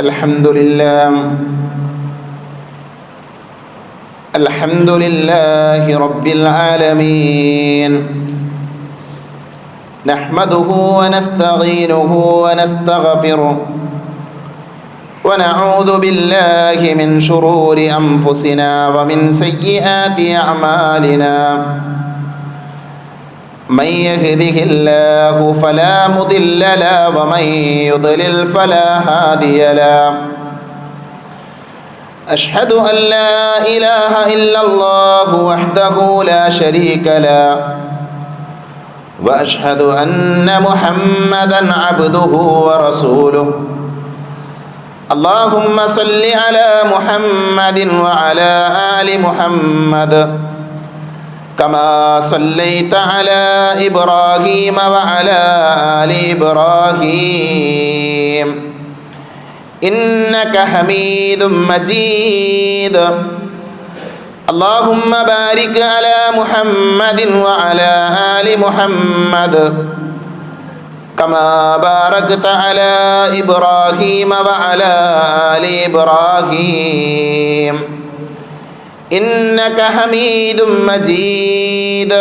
الحمد لله رب العالمين نحمده ونستعينه ونستغفره ونعوذ بالله من شرور أنفسنا ومن سيئات أعمالنا من يهده الله فلا مضل له ومن يضلل فلا هادي له أشهد أن لا إله إلا الله وحده لا شريك له وأشهد أن محمدًا عبده ورسوله اللهم صل على محمد وعلى آل محمد كما صليت على إبراهيم وعلى آل إبراهيم إنك حميد مجيد اللهم بارك على محمد وعلى آل محمد كما باركت على إبراهيم وعلى آل إبراهيم إنك حميد مجيد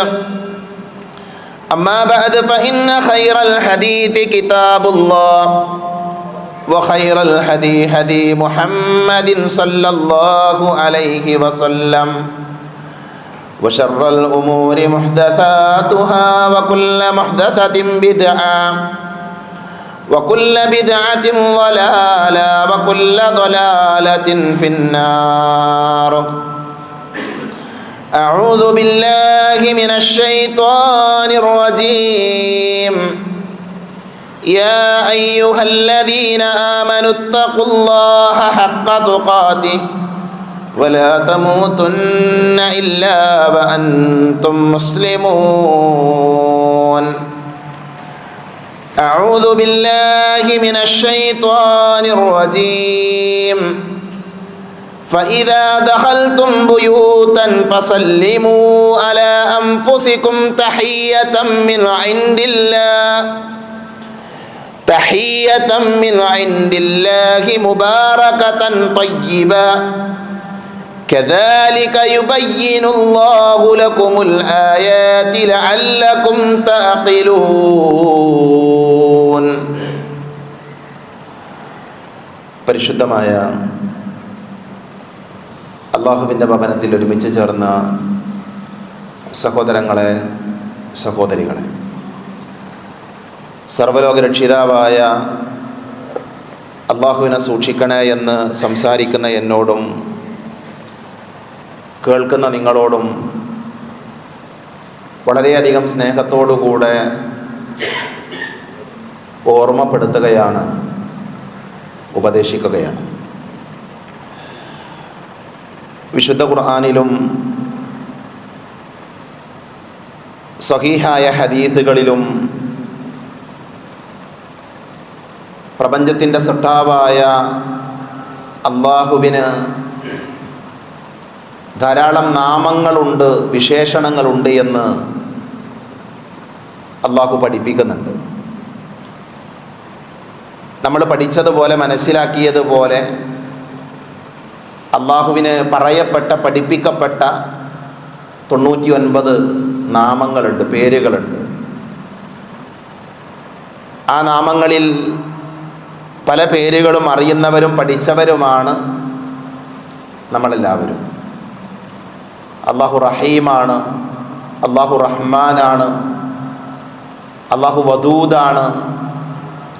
أما بعد فإن خير الحديث كتاب الله وخير الهدي هدي محمد صلى الله عليه وسلم وشر الأمور محدثاتها وكل محدثة بدعة وكل بدعة ضلالة وكل ضلالة في النار أعوذ بالله من الشيطان الرجيم يا أيها الذين آمنوا اتقوا الله حق تقاته ولا تموتن إلا وأنتم مسلمون أعوذ بالله من الشيطان الرجيم فإذا دخلتم بيوتا فسلموا على أنفسكم تحية من عند الله مباركة طيبة كذلك يبين الله لكم الآيات لعلكم تعقلون. പരിശുദ്ധമായ അല്ലാഹുവിൻ്റെ ഭവനത്തിൽ ഒരുമിച്ച് ചേർന്ന സഹോദരങ്ങളെ, സഹോദരികളെ, സർവ്വലോക രക്ഷിതാവായ അല്ലാഹുവിനെ സൂക്ഷിക്കണേ എന്ന് സംസാരിക്കുന്ന എന്നോടും കേൾക്കുന്ന നിങ്ങളോടും വളരെയധികം സ്നേഹത്തോടുകൂടെ ഓർമ്മപ്പെടുത്തുകയാണ്, ഉപദേശിക്കുകയാണ്. വിശുദ്ധ ഖുർആനിലും സഹീഹായ ഹദീസുകളിലും പ്രപഞ്ചത്തിൻ്റെ സൃഷ്ടാവായ അല്ലാഹുവിന് ധാരാളം നാമങ്ങളുണ്ട്, വിശേഷണങ്ങളുണ്ട് എന്ന് അല്ലാഹു പഠിപ്പിക്കുന്നുണ്ട്. നമ്മൾ പഠിച്ചതുപോലെ, മനസ്സിലാക്കിയതുപോലെ അല്ലാഹുവിന് പറയപ്പെട്ട, പഠിപ്പിക്കപ്പെട്ട 99 നാമങ്ങളുണ്ട്, പേരുകളുണ്ട്. ആ നാമങ്ങളിൽ പല പേരുകളും അറിയുന്നവരും പഠിച്ചവരുമാണ് നമ്മളെല്ലാവരും. അല്ലാഹു റഹീമാണ്, അല്ലാഹു റഹ്മാനാണ്, അല്ലാഹു വദൂദാണ്,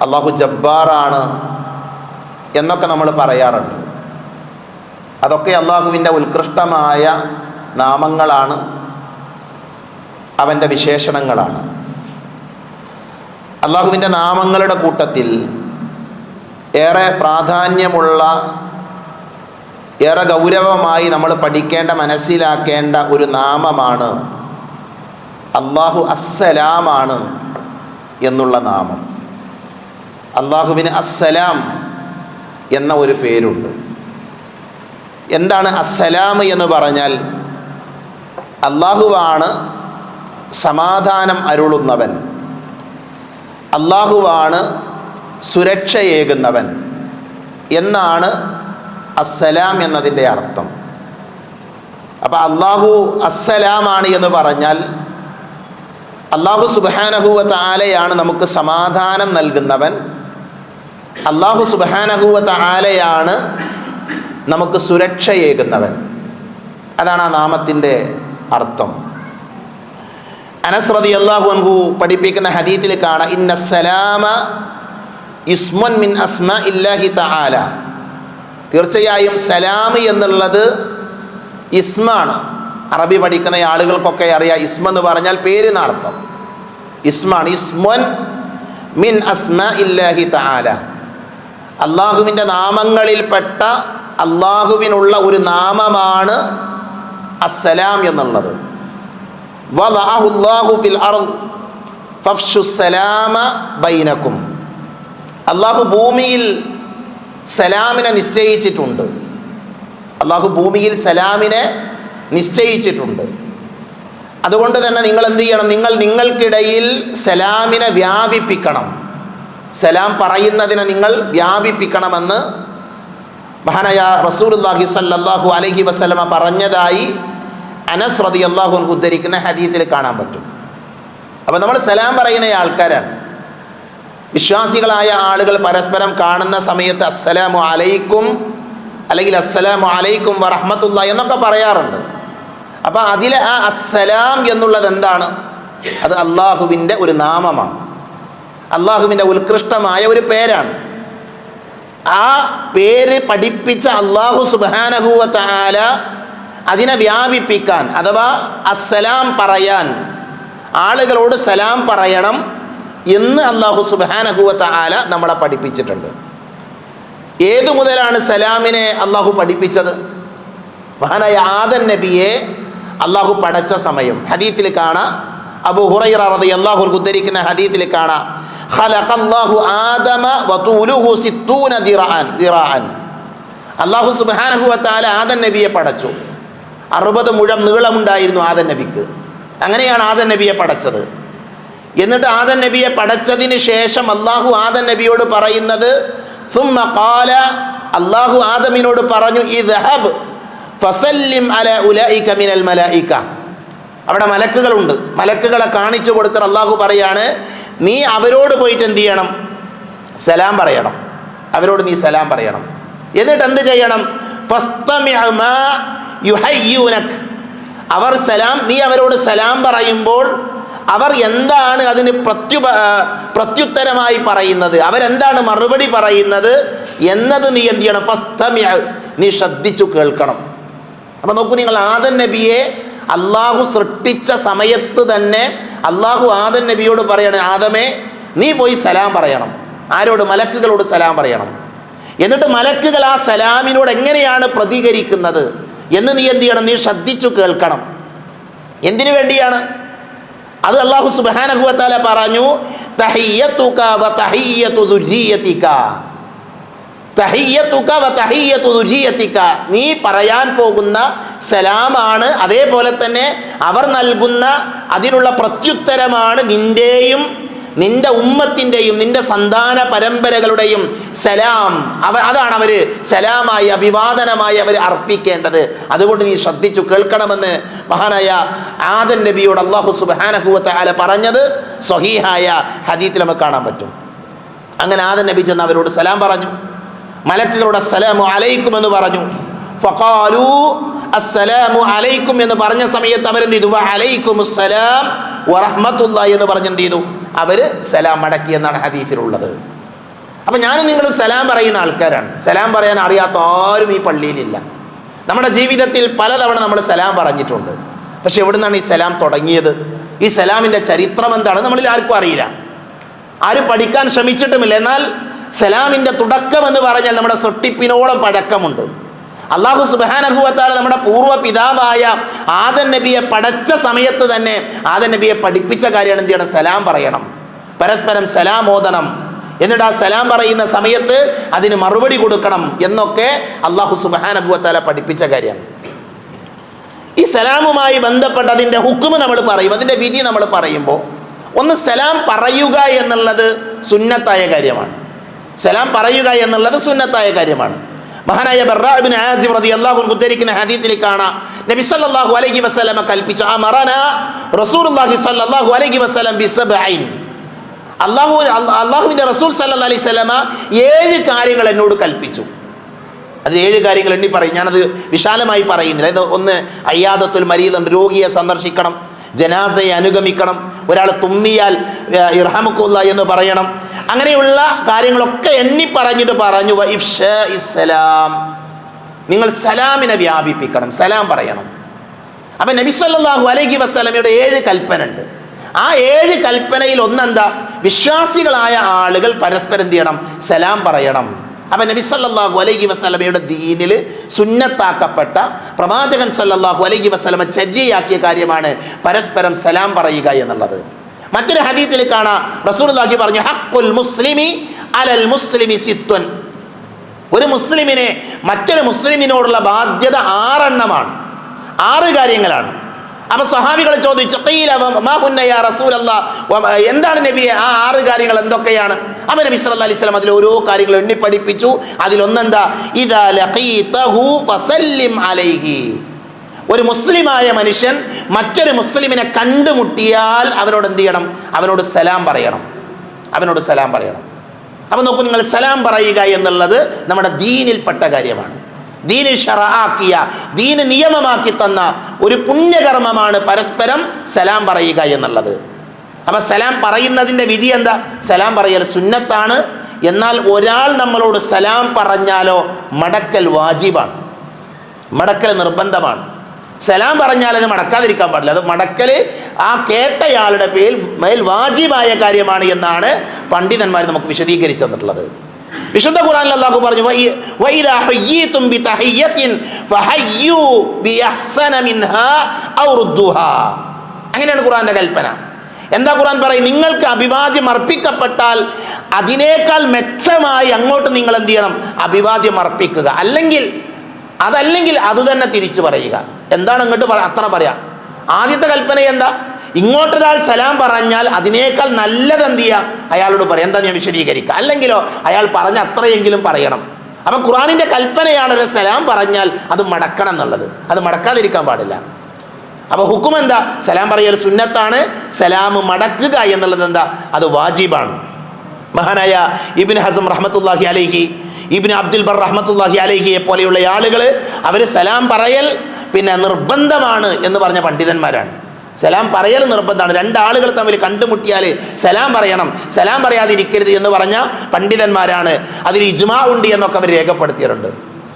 അല്ലാഹു ജബ്ബാറാണ് എന്നൊക്കെ നമ്മൾ പറയാറുണ്ട്. അതൊക്കെ അല്ലാഹുവിൻ്റെ ഉത്കൃഷ്ടമായ നാമങ്ങളാണ്, അവൻ്റെ വിശേഷണങ്ങളാണ്. അല്ലാഹുവിൻ്റെ നാമങ്ങളുടെ കൂട്ടത്തിൽ ഏറെ പ്രാധാന്യമുള്ള, ഏറെ ഗൗരവമായി നമ്മൾ പഠിക്കേണ്ട, മനസ്സിലാക്കേണ്ട ഒരു നാമമാണ് അല്ലാഹു അസ്സലാമാണ് എന്നുള്ള നാമം. അല്ലാഹുവിന് അസ്സലാം എന്ന ഒരു പേരുണ്ട്. എന്താണ് അസ്സലാം എന്ന് പറഞ്ഞാൽ? അല്ലാഹുവാണ് സമാധാനം അരുളുന്നവൻ, അല്ലാഹുവാണ് സുരക്ഷയേകുന്നവൻ, എന്നാണ് അസ്സലാം എന്നതിൻ്റെ അർത്ഥം. അപ്പം അള്ളാഹു അസ്സലാമാണ് എന്ന് പറഞ്ഞാൽ അള്ളാഹു സുബ്ഹാനഹു വ തആലയാണ് നമുക്ക് സമാധാനം നൽകുന്നവൻ. അള്ളാഹു സുബ്ഹാനഹു വ തആലയാണ് നമുക്ക് സുരക്ഷയേകുന്നവൻ. അതാണ് ആ നാമത്തിൻ്റെ അർത്ഥം. അനസ് റളിയല്ലാഹു അൻഹു പഠിപ്പിക്കുന്ന ഹദീസിൽ കാണാം, ഇന്നസ്സലാമ ഇസ്മുൻ മിൻ അസ്മാഇല്ലാഹി തആല. തീർച്ചയായും സലാം എന്നുള്ളത് ഇസ്മാണ്. അറബി പഠിക്കുന്ന ആളുകൾക്കൊക്കെ അറിയാം, ഇസ്മ എന്ന് പറഞ്ഞാൽ പേരെന്നർത്ഥം. ഇസ്മാണ്. ഇസ്മുൻ മിൻ അസ്മാഇല്ലാഹി തആല. അള്ളാഹുവിൻ്റെ നാമങ്ങളിൽപ്പെട്ട അള്ളാഹുവിനുള്ള ഒരു നാമമാണ് അസ്സലാം എന്നുള്ളത്. വദഅഹു അല്ലാഹു ഫിൽ അർദ് ഫഫ്ശു സലാമ ബൈനക്കും. അള്ളാഹു ഭൂമിയിൽ സലാമിനെ നിശ്ചയിച്ചിട്ടുണ്ട്. അള്ളാഹു ഭൂമിയിൽ സലാമിനെ നിശ്ചയിച്ചിട്ടുണ്ട്. അതുകൊണ്ട് തന്നെ നിങ്ങൾ എന്ത് ചെയ്യണം? നിങ്ങൾക്കിടയിൽ സലാമിനെ വ്യാപിപ്പിക്കണം. സലാം പറയുന്നതിനെ നിങ്ങൾ വ്യാപിപ്പിക്കണമെന്ന് മഹാനായ റസൂലുള്ളാഹി സ്വല്ലല്ലാഹു അലൈഹി വസല്ലമ പറഞ്ഞതായി അനസ് റളിയല്ലാഹു അൻഹു ഉദ്ധരിക്കുന്ന ഹദീസിൽ കാണാൻ പറ്റും. അപ്പോൾ നമ്മൾ സലാം പറയുന്ന ആൾക്കാരാണ്. വിശ്വാസികളായ ആളുകൾ പരസ്പരം കാണുന്ന സമയത്ത് അസ്സലാമു അലൈക്കും അല്ലെങ്കിൽ അസ്സലാമു അലൈക്കും വറഹ്മത്തുള്ളാഹി എന്നൊക്കെ പറയാറുണ്ട്. അപ്പോൾ അതിലെ ആ അസ്സലാം എന്നുള്ളത് എന്താണ്? അത് അള്ളാഹുവിൻ്റെ ഒരു നാമമാണ്. അള്ളാഹുവിൻ്റെ ഉത്കൃഷ്ടമായ ഒരു പേരാണ്. ആ പേര് പഠിപ്പിച്ച അള്ളാഹു സുബ്ഹാനഹു വ തആല അതിനെ വ്യാപിപ്പിക്കാൻ, അഥവാ അസ്സലാം പറയാൻ, ആളുകളോട് സലാം പറയണം എന്ന് അള്ളാഹു സുബ്ഹാനഹു വ തആല നമ്മളെ പഠിപ്പിച്ചിട്ടുണ്ട്. ഏതു മുതലാണ് സലാമിനെ അള്ളാഹു പഠിപ്പിച്ചത്? മഹാനായ ആദം നബിയെ അള്ളാഹു പടച്ച സമയം ഹദീത്തിൽ കാണാം. അബൂ ഹുറൈറ റളിയല്ലാഹു അൻഹു ഉദ്ധരിക്കുന്ന ഹദീത്തിൽ കാണാം, ഖലഖല്ലാഹു ആദമ വതൂലുഹു 60 ദിറാഅൻ. അള്ളാഹു സുബ്ഹാനഹു വ തആല ആദം നബിയെ പടച്ചു. 60 മുഴം നീളമുണ്ടായിരുന്നു ആദം നബിക്ക്. അങ്ങനെയാണ് ആദം നബിയെ പടച്ചത്. എന്നിട്ട് ആദം നബിയെ പടച്ചതിന് ശേഷം അള്ളാഹു ആദം നബിയോട് പറയുന്നത്, സുമ്മ ഖാല, അള്ളാഹു ആദമിനോട് പറഞ്ഞു, ഇദ്ഹബ് ഫസല്ലിം അലാ ഉലൈക മിനൽ മലായിക. അവിടെ മലക്കുകളുണ്ട്. മലക്കുകളെ കാണിച്ചു കൊടുത്തിട്ട് അള്ളാഹു പറയാണ്, നീ അവരോട് പോയിട്ട് എന്ത് ചെയ്യണം? സലാം പറയണം. അവരോട് നീ സലാം പറയണം. എന്നിട്ട് എന്ത് ചെയ്യണം? ഫസ്തമിഅ മാ യുഹയ്യൂനക്. അവർ നീ അവരോട് സലാം പറയുമ്പോൾ അവർ എന്താണ് അതിന് പ്രത്യുത്തരമായി പറയുന്നത്, അവരെന്താണ് മറുപടി പറയുന്നത് എന്നത് നീ എന്ത് ചെയ്യണം? ഫസ്തമിഅ, നീ ശ്രദ്ധിച്ചു കേൾക്കണം. അപ്പം നോക്കൂ, നിങ്ങൾ ആദം നബിയെ അള്ളാഹു സൃഷ്ടിച്ച സമയത്ത് തന്നെ അള്ളാഹു ആദം നബിയോട് പറയണേ, ആദമേ നീ പോയി സലാം പറയണം. ആരോട്? മലക്കുകളോട് സലാം പറയണം. എന്നിട്ട് മലക്കുകൾ ആ സലാമിനോട് എങ്ങനെയാണ് പ്രതികരിക്കുന്നത് എന്ന് നീ എന്ത് ചെയ്യണം? നീ ശ്രദ്ധിച്ചു കേൾക്കണം. എന്തിനു വേണ്ടിയാണ്? അത് അല്ലാഹു സുബ്ഹാനഹു വ തആല പറഞ്ഞു, തഹിയ്യതുക വ തഹിയ്യതു ദുർരിയതിക. തഹിയ്യതുക വ തഹിയ്യതു ദുർരിയതിക, നീ പറയാൻ പോകുന്ന സലാമാണ്, അതേപോലെ തന്നെ അവർ നൽകുന്ന അതിനുള്ള പ്രത്യുത്തരമാണ് നിന്റെയും നിന്റെ ഉമ്മത്തിൻ്റെയും നിന്റെ സന്താന പരമ്പരകളുടെയും സലാം. അതാണ് അവർ സലാമായി, അഭിവാദനമായി അവർ അർപ്പിക്കേണ്ടത്. അതുകൊണ്ട് നീ ശ്രദ്ധിച്ചു കേൾക്കണമെന്ന് മഹാനായ ആദം നബിയോട് അല്ലാഹു സുബ്ഹാനഹു വ തആല പറഞ്ഞത് സ്വഹീഹായ ഹദീസിൽ നമുക്ക് കാണാൻ പറ്റും. അങ്ങനെ ആദം നബി ചെന്ന് അവരോട് സലാം പറഞ്ഞു. മലക്കുകളോട് അസ്സലാമു അലൈക്കും എന്ന് പറഞ്ഞു. ഫഖാലു അസ്സലാമു അലൈക്കും എന്ന് പറഞ്ഞ സമയത്ത് അവരെന്ത് ചെയ്തു? വഅലൈക്കുമുസ്സലാം വറഹ്മത്തുള്ളാഹി എന്ന് പറഞ്ഞെന്ത് ചെയ്തു? അവർ സലാം മടക്കി എന്നാണ് ഹദീസിലുള്ളത്. അപ്പം ഞാനും നിങ്ങളും സലാം പറയുന്ന ആൾക്കാരാണ്. സലാം പറയാൻ അറിയാത്ത ആരും ഈ പള്ളിയിലില്ല. നമ്മുടെ ജീവിതത്തിൽ പലതവണ നമ്മൾ സലാം പറഞ്ഞിട്ടുണ്ട്. പക്ഷെ എവിടെ നിന്നാണ് ഈ സലാം തുടങ്ങിയത്? ഈ സലാമിൻ്റെ ചരിത്രം എന്താണ് നമ്മളിൽ ആർക്കും അറിയില്ല. ആരും പഠിക്കാൻ ശ്രമിച്ചിട്ടുമില്ല. എന്നാൽ സലാമിൻ്റെ തുടക്കം എന്ന് പറഞ്ഞാൽ നമ്മുടെ സൃഷ്ടിപ്പിനോളം പഴക്കമുണ്ട്. അല്ലാഹു സുബ്ഹാനഹു വ തആല നമ്മുടെ പൂർവ്വ പിതാവായ ആദം നബിയെ പടച്ച സമയത്ത് തന്നെ ആദം നബിയെ പഠിപ്പിച്ച കാര്യമാണ് എന്ത് ചെയ്യണം? സലാം പറയണം, പരസ്പരം സലാം ഓതണം. എന്നിട്ട് ആ സലാം പറയുന്ന സമയത്ത് അതിന് മറുപടി കൊടുക്കണം എന്നൊക്കെ അല്ലാഹു സുബ്ഹാനഹു വ തആല പഠിപ്പിച്ച കാര്യമാണ്. ഈ സലാമുമായി ബന്ധപ്പെട്ട അതിൻ്റെ ഹുക്മ് നമ്മൾ പറയും, അതിൻ്റെ വിധി നമ്മൾ പറയുമ്പോൾ ഒന്ന് സലാം പറയുക എന്നുള്ളത് സുന്നത്തായ കാര്യമാണ്. സലാം പറയുക എന്നുള്ളത് സുന്നത്തായ കാര്യമാണ്. മഹാനായ ബർറാ ഇബ്നു ആസിബ് റളിയല്ലാഹു അൻഹു ഉദ്ധരിക്കുന്ന ഹദീസിൽ കാണാം, നബി സല്ലല്ലാഹു അലൈഹി വസല്ലം കൽപ്പിച്ചു, അമറന റസൂലുള്ളാഹി സല്ലല്ലാഹു അലൈഹി വസല്ലം ബിസബ്ഇൻ, അല്ലാഹുവിന്റെ റസൂൽ സല്ലല്ലാഹു അലൈഹി വസല്ലം 7 കാര്യങ്ങൾ എന്നോട് കൽപ്പിച്ചു. അത് 7 കാര്യങ്ങൾ എണ്ണി പറയും, ഞാനത് വിശാലമായി പറയുന്നില്ല. ഇത് ഒന്ന്, അയ്യാദത്തുൽ മരീദ്, രോഗിയെ സന്ദർശിക്കണം, ജനാസയെ അനുഗമിക്കണം, ഒരാൾ തുമ്മിയാൽ ഇർഹമുക്കല്ലാഹ് എന്ന് പറയണം. അങ്ങനെയുള്ള കാര്യങ്ങളൊക്കെ എണ്ണി പറഞ്ഞിട്ട് പറഞ്ഞു, ഇഫ്ശാഇസ്സലാം, നിങ്ങൾ സലാമിനെ വ്യാപിപ്പിക്കണം, സലാം പറയണം. അപ്പം നബി സല്ലല്ലാഹു അലൈഹി വസല്ലമയുടെ 7 കൽപ്പന ഉണ്ട്. ആ 7 കൽപ്പനയിൽ ഒന്നെന്താ? വിശ്വാസികളായ ആളുകൾ പരസ്പരം എന്ത് ചെയ്യണം? സലാം പറയണം. അപ്പം നബി സല്ലല്ലാഹു അലൈഹി വസല്ലമയുടെ ദീനിൽ സുന്നത്താക്കപ്പെട്ട, പ്രവാചകൻ സല്ലല്ലാഹു അലൈഹി വസല്ലമ ചര്യയാക്കിയ കാര്യമാണ് പരസ്പരം സലാം പറയുക എന്നുള്ളത്. മറ്റൊരു ഹദീസിൽ കാണാം, റസൂലുള്ളാഹി പറഞ്ഞു, ഹഖ്ഖുൽ മുസ്ലിമി അലൽ മുസ്ലിമി സിത്തുൻ, ഒരു മുസ്ലിമിനെ മറ്റൊരു മുസ്ലിമിനോടുള്ള ബാധ്യത 6 എണ്ണമാണ്, 6 കാര്യങ്ങളാണ്. അപ്പൊ സഹാബികൾ ചോദിച്ചു, എന്താണ് നബിയെ ആ 6 കാര്യങ്ങൾ എന്തൊക്കെയാണ്? അപ്പൊ നബി സല്ലല്ലാഹു അലൈഹി വസല്ലം അതിൽ ഓരോ കാര്യങ്ങൾ എണ്ണി പഠിപ്പിച്ചു. അതിലൊന്നെന്താ? ഇദാ ലഖീതഹു ഫസല്ലിം അലൈഹി, ഒരു മുസ്ലിമായ മനുഷ്യൻ മറ്റൊരു മുസ്ലിമിനെ കണ്ടുമുട്ടിയാൽ അവനോട് എന്ത് ചെയ്യണം? അവനോട് സലാം പറയണം, അവനോട് സലാം പറയണം. അപ്പൊ നോക്കൂ നിങ്ങൾ, സലാം പറയുക എന്നുള്ളത് നമ്മുടെ ദീനിൽപ്പെട്ട കാര്യമാണ്. ദീന് ശറആക്കിയ, ദീന് നിയമമാക്കി തന്ന ഒരു പുണ്യകർമ്മമാണ് പരസ്പരം സലാം പറയുക എന്നുള്ളത്. അപ്പൊ സലാം പറയുന്നതിൻ്റെ വിധി എന്താ? സലാം പറയൽ സുന്നത്താണ്. എന്നാൽ ഒരാൾ നമ്മളോട് സലാം പറഞ്ഞാലോ മടക്കൽ വാജിബാണ്, മടക്കൽ നിർബന്ധമാണ്. സലാം പറഞ്ഞാൽ അത് മടക്കാതിരിക്കാൻ പാടില്ല. അത് മടക്കൽ ആ കേട്ടയാളുടെ മേൽ വാജിബായ കാര്യമാണ് എന്നാണ് പണ്ഡിതന്മാർ നമുക്ക് വിശദീകരിച്ചു തന്നിട്ടുള്ളത്. വിശുദ്ധ ഖുർആനിൽ അല്ലാഹു പറഞ്ഞു, വഇദാ ഹയ്യിതും ബിതഹിയ്യത്തിൻ ഫഹയ്യു ബിഅഹ്സന മിൻഹാ ഔ റുദ്ദുഹാ. അങ്ങനെയാണ് ഖുർആന്റെ കൽപ്പന. എന്താ ഖുർആൻ പറയും? നിങ്ങൾക്ക് അഭിവാദ്യം അർപ്പിക്കപ്പെട്ടാൽ അതിനേക്കാൾ മെച്ചമായി അങ്ങോട്ട് നിങ്ങൾ എന്ത് ചെയ്യണം? അഭിവാദ്യം അർപ്പിക്കുക. അതല്ലെങ്കിൽ അത് തന്നെ തിരിച്ചു പറയുക. എന്താണ് അങ്ങോട്ട് അത്ര പറയാം? ആദ്യത്തെ കൽപ്പന എന്താ? ഇങ്ങോട്ടൊരാൾ സലാം പറഞ്ഞാൽ അതിനേക്കാൾ നല്ലത് എന്ത് ചെയ്യുക? അയാളോട് പറയാം. എന്താ ഞാൻ വിശദീകരിക്കുക? അല്ലെങ്കിലോ അയാൾ പറഞ്ഞ അത്രയെങ്കിലും പറയണം. അപ്പൊ ഖുർആനിന്റെ കൽപ്പനയാണ് ഒരു സലാം പറഞ്ഞാൽ അത് മടക്കണം എന്നുള്ളത്, അത് മടക്കാതിരിക്കാൻ പാടില്ല. അപ്പൊ ഹുക്കും എന്താ? സലാം പറയൽ സുന്നത്താണ്, സലാം മടക്കുക എന്നുള്ളത് എന്താ? അത് വാജിബാണ്. മഹാനായ ഇബ്നു ഹസം റഹ്മത്തുള്ളാഹി അലൈഹി, ഇബ്നു അബ്ദുൽ ബർ റഹ്മത്തുള്ളാഹി അലൈഹിയെ പോലെയുള്ള ആളുകൾ അവർ സലാം പറയൽ പിന്നെ നിർബന്ധമാണ് എന്ന് പറഞ്ഞ പണ്ഡിതന്മാരാണ്. സലാം പറയൽ നിർബന്ധമാണ്. 2 ആളുകൾ തമ്മിൽ കണ്ടുമുട്ടിയാൽ സലാം പറയണം, സലാം പറയാതിരിക്കരുത് എന്ന് പറഞ്ഞ പണ്ഡിതന്മാരാണ്. അതിൽ ഇജ്മാ ഉണ്ട് എന്നൊക്കെ അവർ രേഖപ്പെടുത്തിയിട്ടുണ്ട്.